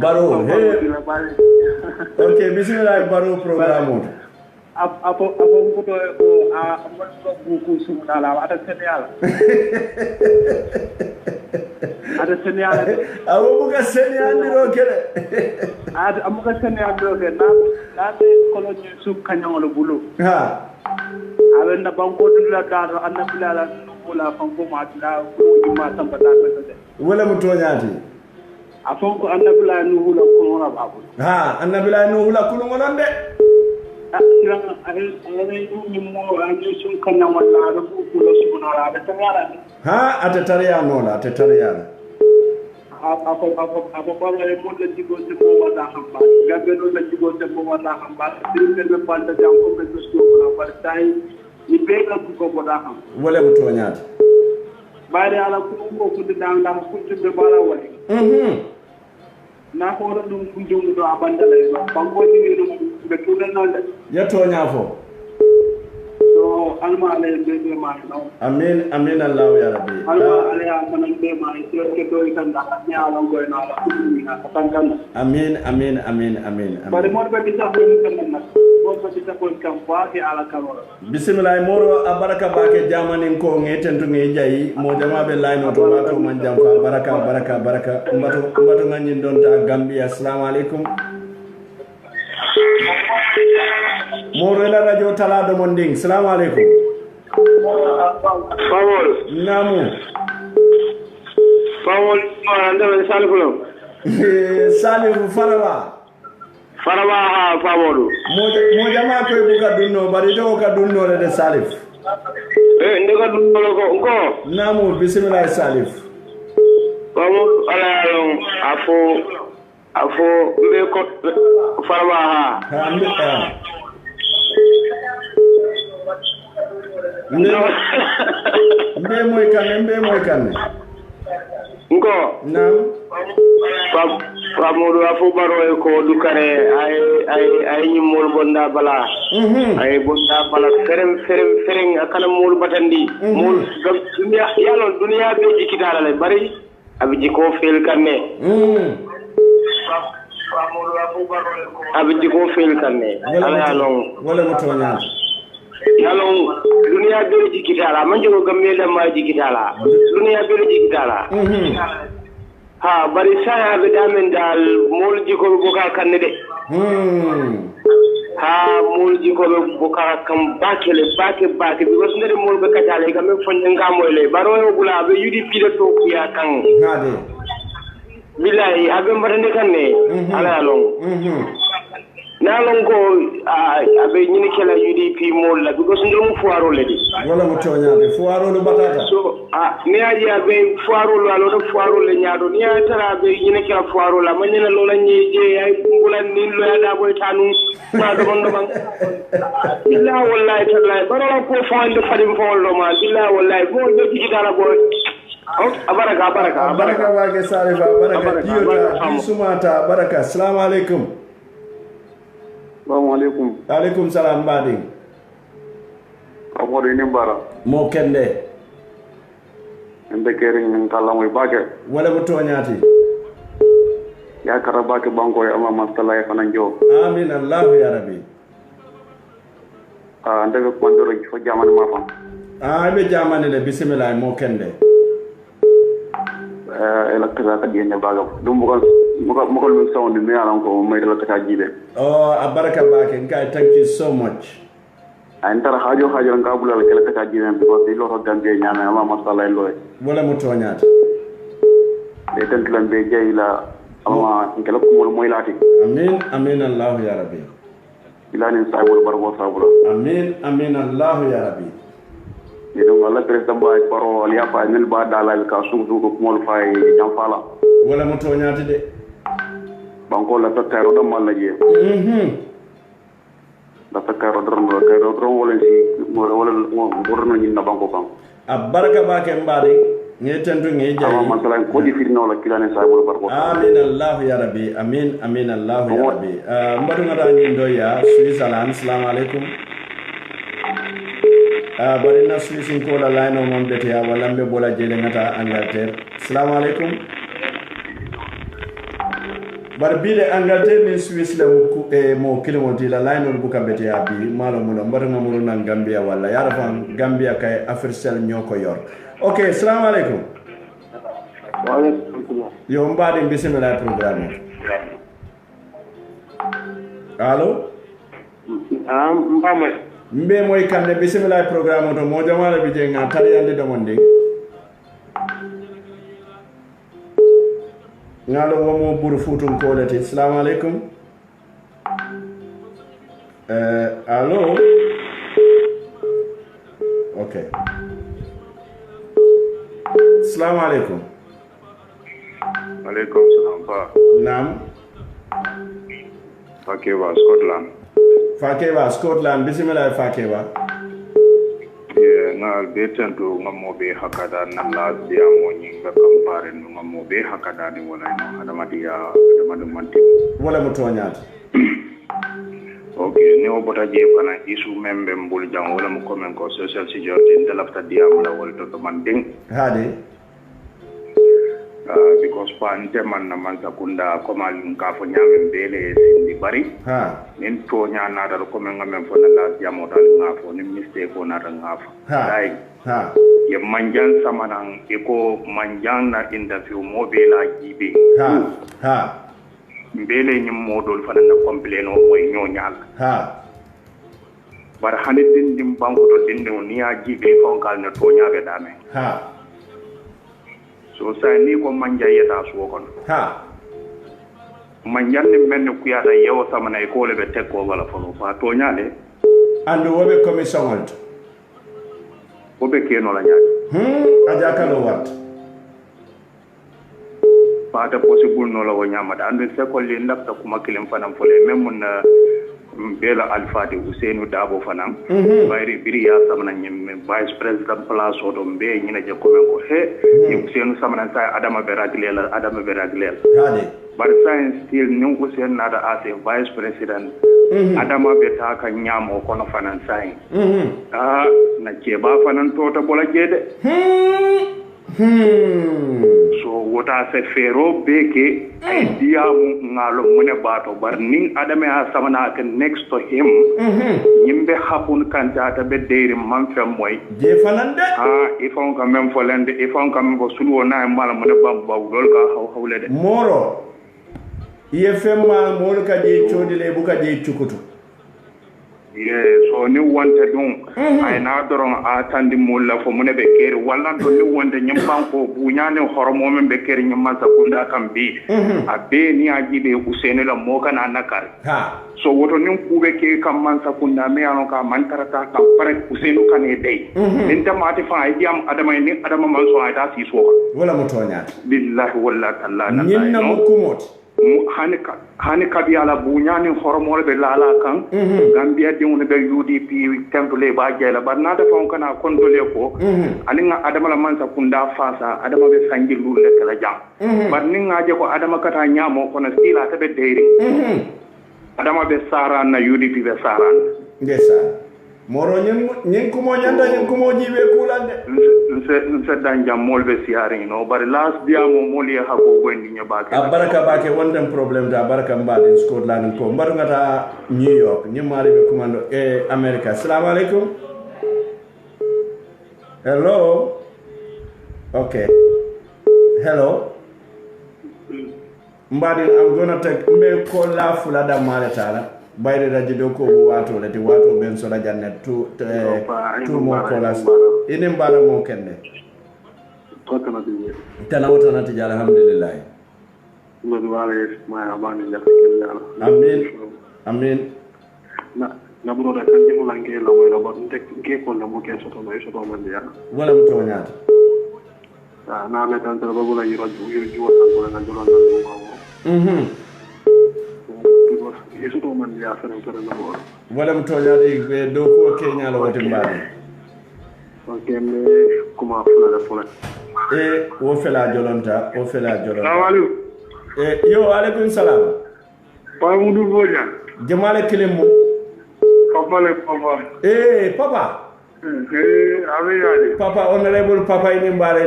baro okay bismillah baro programme apo ko buku sumala ada senyala awo buka senyala ro kele amuka senyala ro ke na be kolonyo su kanyangolo bulu abenda banko dula daro annabila wala fanko ma da ko ma tambata de wala mutonyati afonko annabila nu hula ko wala babu annabila nu hula ko ngolon de atataria nola wala mutoñaade bayre ala ko fude dang fude bala wali na ko dum kunjum do abandala bango ni dum be tunan non ya toña fo so alma ale be ma no amin amin Allah ya rabbi alma ale ya manan be ma ke to kan da ni ala go na ala na kan amin amin amin amin bari mo be bisa ko kan na mo be bisa ko kan fa ke ala kamora bismillah moro abaraka bake jamani ko ngeten to ngi jayi mo jama be layno to wato man jam fa baraka mbato ngani don ta Gambia. Assalamu alaikum moro la radio talado monding. Assalamu alaikum Pawol namu Pawol anda Salifu Salifu Farawa ha Pawol mo jama ko buka dunno bari to ka dunno le de Salif ndega dunno ko namu bismillah Salif Pawol ala afo mbe ko Farawa ha mbe moy kan ngo nam Famodu afo baro ko dukare ay nyimol bonda bala ay bonda bala ferem akana mol batandi mol dunia be jikitala le bari abiji ko fel kanne abiji ko fel kanne ala long wala mutonya yalong dunia be jikitala manjo gamme da ma jikitala dunia be jikitala ha bari saya be damen dal mol jiko boka kanne de ha mol jiko boka kam bakele bake because ndere mol be katale gamme fonne ngamoyle baro yo gula be yudi pide to kuya kan ngade billahi abe mbarande kanne ala long na longo abe nyini kala UDP mol la because ndum fuaro le di wala mutonya de fuaro lu batata so ni aji abe fuaro lu alo fuaro le nyaado ni atara abe nyini kala fuaro la manyina lola nyeje ay kumbulan nin lo ya da boy tanu ma do mon do bang billahi wallahi tallahi barala ko fande fadim folo ma billahi wallahi bo do digitala boy baraka wake Salifa baraka jiyota sumata baraka. Assalamu alaikum. Assalamu alaikum. Alaikum salam badi. Amore ni bara. Mo kende. Ende kering kala moy bake. Wala buto nyati. Ya karabake banko ya ama mastala ya fananjo. Amin Allah ya rabbi. Ande ko mandoro fo jamane ma fam. Be jamane le bismillah mo kende. Electrical ka diene baga dum mo lu sound me alan ko may dala ta jibe abaraka bake ngai thank you so much antara hajo nga bulal kala ta jibe because di lo Gambia nyama ama masala lo wala mo toñata de tan lan be jeyla ama ngela ko mo moy lati amin Allah ya rabbi ilani sabul barbo sabula amin Allah ya rabbi yedon wala president ba paro aliya pa nel ba dalal ka suudu ko mol fay jam fala wala mo toñati de banko la ta taro do mal je la ta taro do wala si wala borno ni na banko kan abaraka ba ke mbade ngi tentu ngi jayi ama masalan ko di firno la kilane sabul barko amin Allah ya rabbi amin Allah ya rabbi mbadu ngata ngi ndoya Switzerland. Assalamu alaikum. Bari na Swiss ko la line o mon beti wala mbe bola jele ngata Angleterre. Assalamu alaikum. Bari bile Angleterre ni Swiss la mo kilimo di la line o buka beti bi malo muno mbar ngamuru na Gambia wala yara fan Gambia kay Africell ñoko yor. Okay, assalamu alaikum. Wa alaikum. Yo mbadi bismillah programme. Allo? Mbama mbe moy kande bismillah programme to mo jamala bi je nga tari ande do monde ngalo wo mo buru futun ko lati. Assalamu alaikum. Allo. Okay. Assalamu alaikum. Alaikum salam pa. Naam. Fakeva Scotland. Fakeva Scotland. Bismillah Fakeva. Nga beten to ngamo be hakada na la dia mo nyinga kampare ngamo be hakada ni wala no adamati ya adamadu manti wala mutonyat Okay, ne obota je fana isu membe mbul jang wala mu komen ko social security de lafta diam la wala to man ding. Hade. Because pante man na man sakunda komal ka fo nyame bele sindi bari. Ha. Nen to nya na dal ko men ngam fo na la diamo dal ngafo ni mistake ko na dal ngafo. Dai. Ha. Ye manjan samanang eko manjan na interview mo bela gibe. Ha. Ha. Mbele nyum modol fana na complain o moy nyonyal. Ha. Bar hanit din dim banko to din ni a gibe fonkal na to nya be dame. Ha. So sa ni ko manja yeta so kon. Ha. Manjan ni men ku ya da yewo sama na ko le be tekko wala folo fa to nya le. Andu wobe commission alto. Wobe keno la nyaade. Aja kalo wat. Fata possible no la wanyama da andu se ko le ndafta kuma kilim fanam fole même mun bela alfati Ousseynou Dabo fanam bayri biri ya samana nyemme vice president place odo mbe nyina je ko men ko he Ousseynou samana sa adama beraglela hade bar science still ni Ousseynou nada as a vice president adama beta ka nyamo kono fanan sai na ke ba fanan to ta bola jede so wota se fero beke idea ngalo mune bato bar ning adame ha samana ke next to him yimbe hapun kan jata be deiri man fem moy je fanande ifon ka mem folende ifon ka mem bo sulu na mala mune bamba dol ka hawle de moro yefem ma mol ka je chodile bu ka je chukutu so ni wonte dum ay na doron atandi mulla fo mune be keri walla to ni wonde nyimban ko buñane horomo men be keri nyimman sakunda kambi abe ni ajibe Ousseynou la mo kana nakar so woto nin kube ke kam man sakunda me anon ka man tarata ka pare Ousseynou kane dey min tamati fa ay diam adama ni adama man so ay ta si so wala mo tonya billahi wallahi ta'ala na nyinna mo kumot hani kabi ala buñani hormol be lala kan Gambia de on be UDP temple ba jela bar na da fon kana kondole ko aninga adama la man sakunda fasa adama be sangi lulle kala jam bar ninga je ko adama kata nyamo kono stila tabe deiri adama be sara na UDP be sara ndesa moro nyen ko mo nyanda nyen ko mo jibe kulande nse danja molbe siari no bar last dia mo moli ha ko gondi nyabake baraka bake wondem problem da baraka mbade Scotland ko mbaru ngata New York nyimari be commando America. Assalamu alaikum. Hello. Okay. Hello. Mbadi I'm gonna take me call la fulada maletala bayre radio ko wato lati wato ben so la janne two more callers ine mbara mo kende tana wata ti jala alhamdulillah amin na bro da kan jemo lange la wala ba tek ke ko na mo ke so to man ya wala mo to nyaata na me tan tra ba bula yiro ju wa tan ko na jolo yesu to man ya fere to na bo wala mo to nyaade be do ko Kenya la wote mbaade okay me kuma fula wo fela jolonta salamu yo alaikum salam pa mudu boja jamale kilemu papa papa ave yade papa honorable papa ini mbara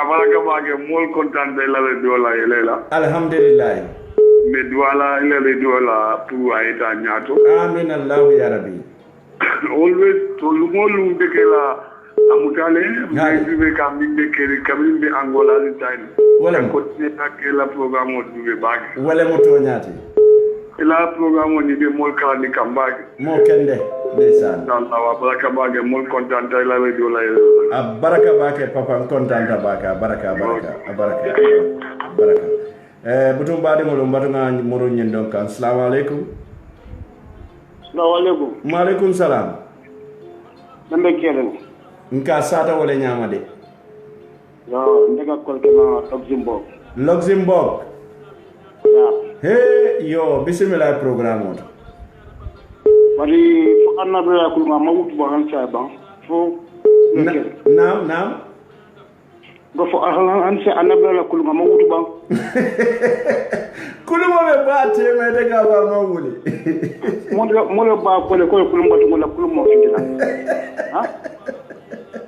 abalaga bage mol content de la dola yelela alhamdulillah me duala ile dola tu aita nyato amin allah ya rabbi always to lumolu dekela amutale mbe kambe keri kambe Angola ni time wala ko tena kela programme dube bage wala moto nyati ila programme ni be mol kala ni kambage mo kende ndesan Allah wa baraka bage mol content la radio la baraka bake papa content baka baraka butum baade mo mbatu nga moro nyen donc assalamu alaikum. Wa alaikum salam. Nambe kelen nka sata wala nyama de yo ndega ko kema Luxembourg ya hey yo bismillah programme bari fo anna be ko ma mawut bo han sa ban fo nam go fo an se anabla kuluma ma wutu bang kuluma be ba te me de ga ba ma wuli mo ba ko le ko kuluma to la kuluma fitila ha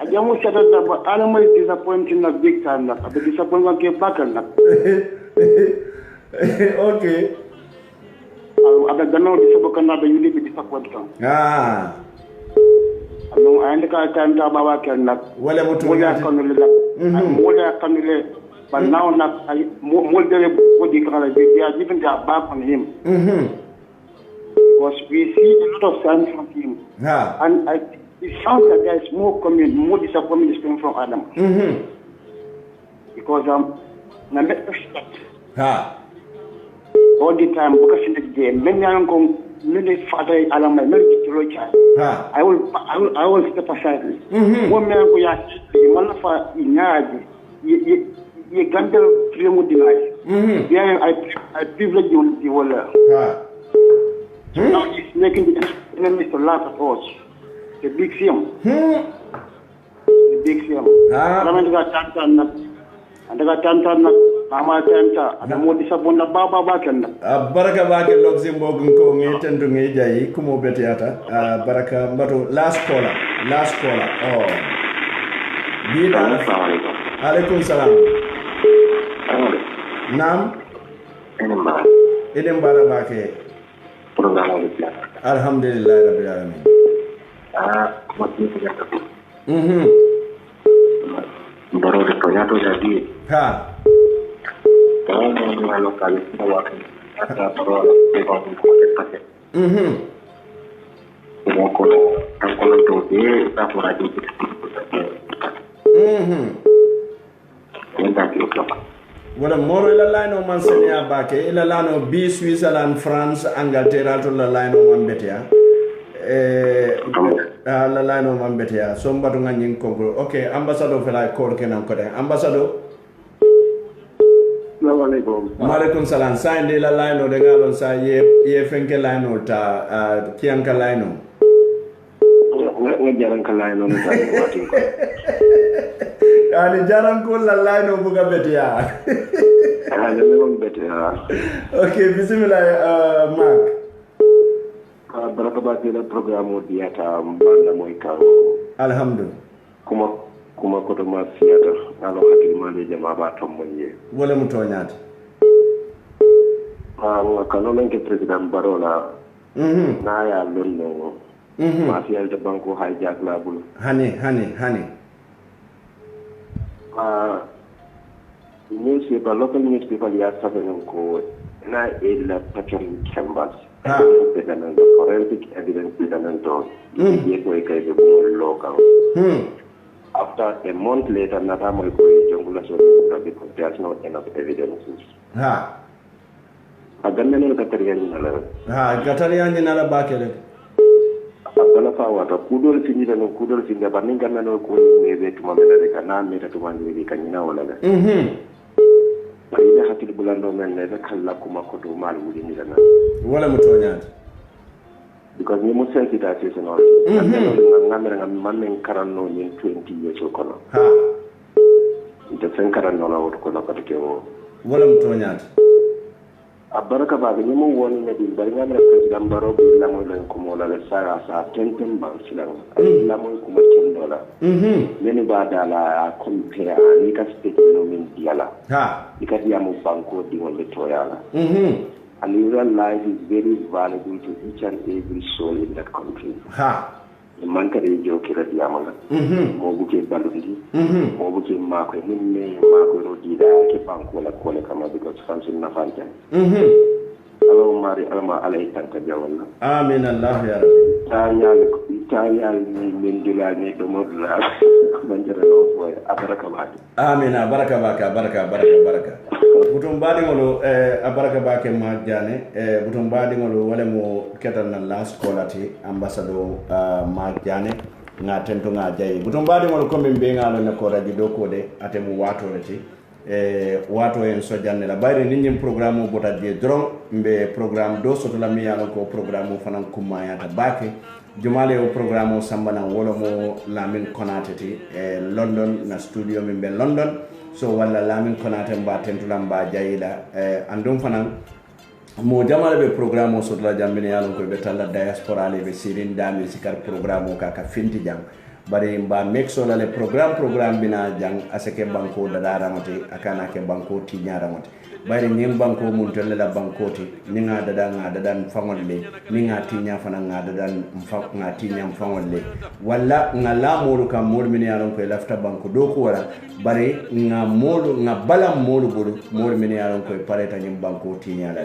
ajamu shata da ba ana mai disappointing na big time na abe disappointment ke bakal na okay ada gannaaw disappoint na da yuli bi disappoint kan no ande ka time ta baba ken nak wala mutu wala kanule la wala kanule but now nak mo dere body kala they are giving their back on him because we see a lot of signs from him and it sounds like there is more disappointment is coming from Adam because na met all the time because in the game many are going many father Adam my many child I will step aside one man go ya man fa inyaji ye gandal fremu dinai yeah I privilege you the wala now he's making the enemies to laugh at us the big film Ramen ga tanta na mama tanta ada mo disabonna baba bakenna baraka bake lokzi mbogun ko ngeten to ngejayi kumo betiata baraka mbato last caller oh bida alaikum salam nam enen bara bake alhamdulillah rabbil alamin Baru depannya tuh jadi kalau lokal itu waktu ada perlu dibangun paket. Kalau tuh dia tak pernah jadi. Wala moro ila line o man senya bake ila lano bi Switzerland France Angleterre to la line o man betia la line o man betia so mbatu ngani kongo okay ambassador fela ko kenan ko de ambassador Assalamualaikum. Waalaikum salam sa inde la line o de ngalon sa ye fenke line o ta kianka line o ngejaran ka line o ta wati ko yani jaran ko la line o buga betia ala memang betia okay bismillah Mark berapa banyak program dia ta banda moy ka alhamdulillah kuma ko to ma fiata alo hakil mande jama ba tom monye wala mu toñat kanu men ke president Barola na ya lonno ma fial de banko hijack la bulu hani newspaper local newspaper ya saben ko na illa patron chambers the forensic evidence to ye ko kay be local after a month later nata mo ko jongula so because there's no enough evidences aganne no katariyan nala bakele abdala fa wata kudol finida no kudol finda banin ganna no ko ne be tuma mena de kana me ta tuma ni kanyina wala la ida hakil bulando men ne kala kuma ko do mal wudi ni dana wala mutonyat because ni mo sensitization all ngamera ngam karanno ni 20 years ko no ite sen karanno la wot ko ko ke o wala mutonyat abaraka ba ni mo woni ne bil bari ngamera president Baro bi la mo len ko mo la sa tentem ba silang la mo ko ma $10 meni ba dala compare ni ka state no min diala ni ka diamo banko di won le toyala and your life is very valuable to each and every soul in that country man ka de jo kira diamanga mo bu ke balundi mo bu ke ma ko minne ma ko ro di da ke banko la ko le kama because something na fanta Allahumma mari alma alay tanta jawalla amin allah ya rabbi tanyal ni min dula ni do modla banjara no boy abaraka baki amin baraka baraka butum badi ngolo abaraka bake ma jane butum badi ngolo wala mo ketal na last quality ambassador ma jane nga tento nga jay butum badi ngolo kombe be ngalo ne ko radio do ko de atemu wato reti wato en so janne la bayre ninjim programme bota je dron mbe programme do soto la mi yalo ko programme fanan kuma ya ta bake jumale o programme o sambana wolo mo Lamin Konate ti London na studio min be London so walla Lamin Konate mba tentula mba jayila andum fanan mo jamala be programme o sotla jambine yalon ko be talla diaspora le be sirin dami sikar programme o kaka finti jang bari mba mexo la le programme bina jang asake banko dadara mate akana ke banko ti nyara mate bari nyim banko mun tolle la banko ti ni nga dadan fangol le ni nga ti nya fana nga dadan mfa nga ti nya fangol le walla nga la modu kam modu min yalon ko lafta banko do ko wara bari nga modu nga balam modu bodu modu min yalon ko pareta nyim banko ti nya la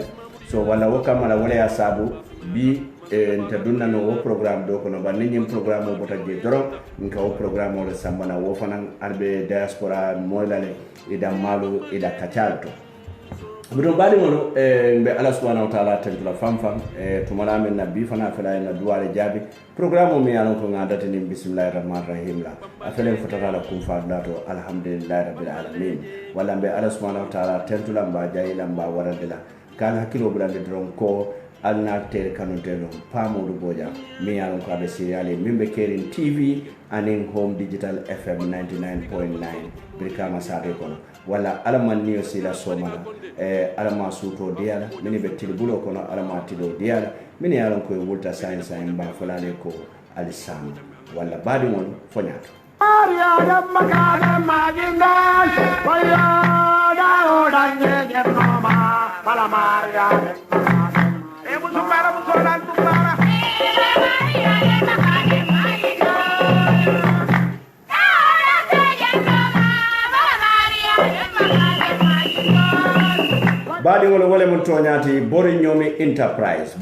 so wala wakamala wala ya sabu bi nta dunna no wo programme do kono ba nyim programme o bota je doro nka wo programme o sambana wo fanan arbe diaspora moylale ida malu ida katalto budo bali mono be Allah subhanahu wa ta'ala tentula famfam tumala men nabi fana fala na duwale jabi programme mi yalon ko ngadata ni bismillahir rahmanir rahim la afelen fotata la kum fadlato alhamdulillahi rabbil alamin wala be Allah subhanahu wa ta'ala tentula mba jayila mba waradila kan hakilo bulande dron ko alna tere kanutelo pamodu boja mi yalon ko abe seriale mimbe kerin TV anin home digital FM 99.9 Brikama sare kono wala alama niyo sila somala alama suto diala mini be tilbulo kono alama tido diala mini yalon ko wulta science ay mba falale ko alisam wala badi mon fonyato Maria damma kana maginda waya da odanye jema mala Maria badi wala wala mun tonyati bori nyomi enterprise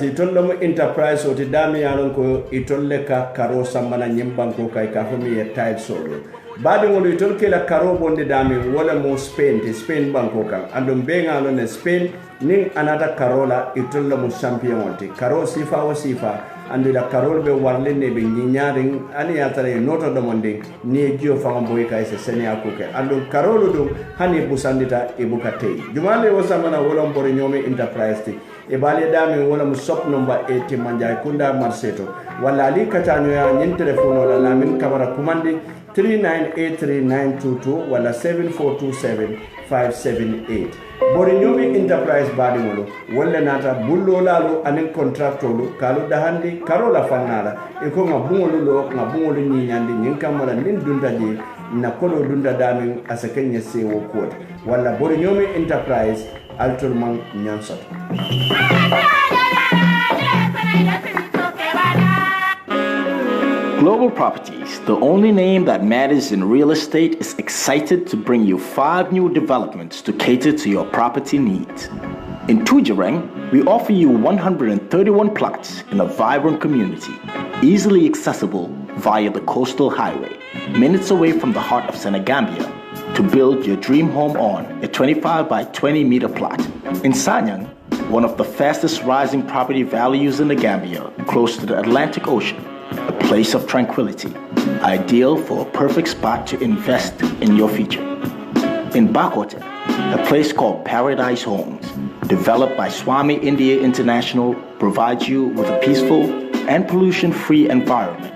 itolle mo enterprise oti dami yalon ko itolle ka karo sambana nyimbanko kay ka fomi e tile solo badi wala itol ke la karo bonde dami wala mo Spain banko kan andum be ngalo ne Spain ning anata karola itolle mo champion oti karo sifa andi la karol be warle ne be nyaring ani atare noto do monde ni jio fam boy kay se senia ko ke andu karolo dum hani busandita e bukate jumale wo samana wolom bori nyomi enterprise ti e bale dami wala mu sop number 80 manja kunda marseto wala ali katanyo ya nyin telephone wala lamin kamera kumandi 3983922 wala 7427578 bori nyomi enterprise badi wolo wala nata bullo lalo anen contractolo kalu dahandi karola fannala e ko ngabungolo ni nyandi nyin kamara nin dundaji na kodo dunda damin asakenya sewo kota wala bori nyomi enterprise altulman nyansat Global Properties, the only name that matters in real estate, is excited to bring you 5 new developments to cater to your property needs. In Tujereng, we offer you 131 plots in a vibrant community, easily accessible via the coastal highway, minutes away from the heart of Senegambia, to build your dream home on a 25 by 20 meter plot. In Sanyang, one of the fastest rising property values in the Gambia, close to the Atlantic Ocean, a place of tranquility, ideal for a perfect spot to invest in your future. In Bakote, a place called Paradise Homes, developed by Swami India International, provides you with a peaceful and pollution-free environment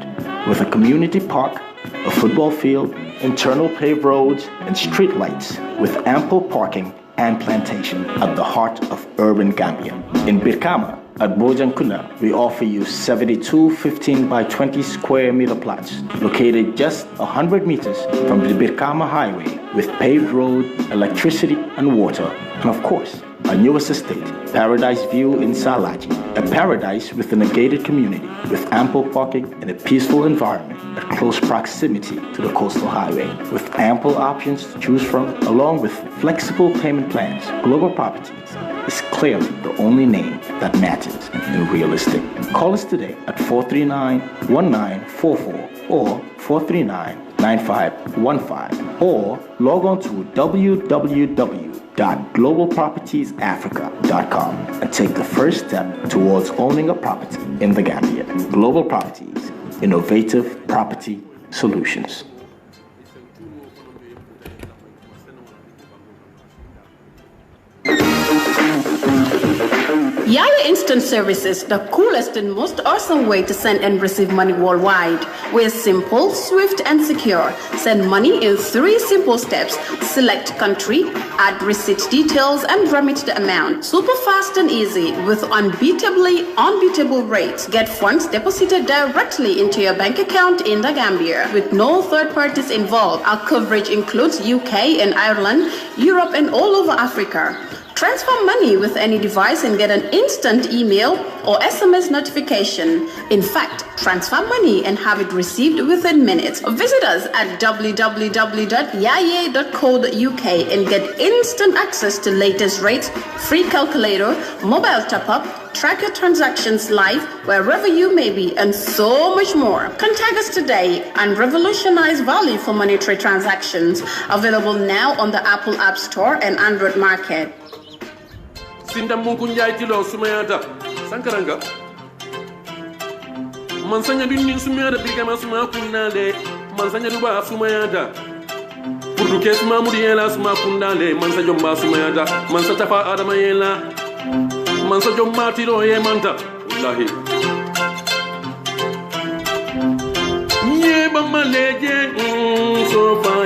with a community park, a football field, internal paved roads, and street lights with ample parking and plantation at the heart of urban Gambia. In Birkama, at Bojankuna, we offer you 72 15 by 20 square meter plots located just 100 meters from the Birkama Highway with paved road, electricity and water, and of course, our newest estate, Paradise View in Salaji, a paradise within a gated community with ample parking and a peaceful environment at close proximity to the coastal highway with ample options to choose from along with flexible payment plans. Global Properties is clearly the only name that matters in real estate. Call us today at 439-1944 or 439-9515 or log on to www.globalpropertiesafrica.com and take the first step towards owning a property in the Gambia. Global Properties, innovative property solutions. Yaya Instant Services, the coolest and most awesome way to send and receive money worldwide. We're simple, swift, and secure. Send money in 3 simple steps. Select country, add receipt details, and remit the amount. Super fast and easy with unbeatable rates. Get funds deposited directly into your bank account in the Gambia with no third parties involved. Our coverage includes UK and Ireland, Europe, and all over Africa. Transfer money with any device and get an instant email or SMS notification. In fact, transfer money and have it received within minutes. Visit us at www.yaye.co.uk and get instant access to latest rates, free calculator, mobile top-up, track your transactions live wherever you may be, and so much more. Contact us today and revolutionize value for monetary transactions. Available now on the Apple App Store and Android Market. Sinda mungu njay tilo sumayata sankaranga mansanya dunni sumayata bigama suma kunale mansanya duba sumayata purdu kes mamudi yela suma kunale mansa jomba sumayata mansa tafa adama yela mansa jomba tilo ye manta wallahi nye bama leje so fa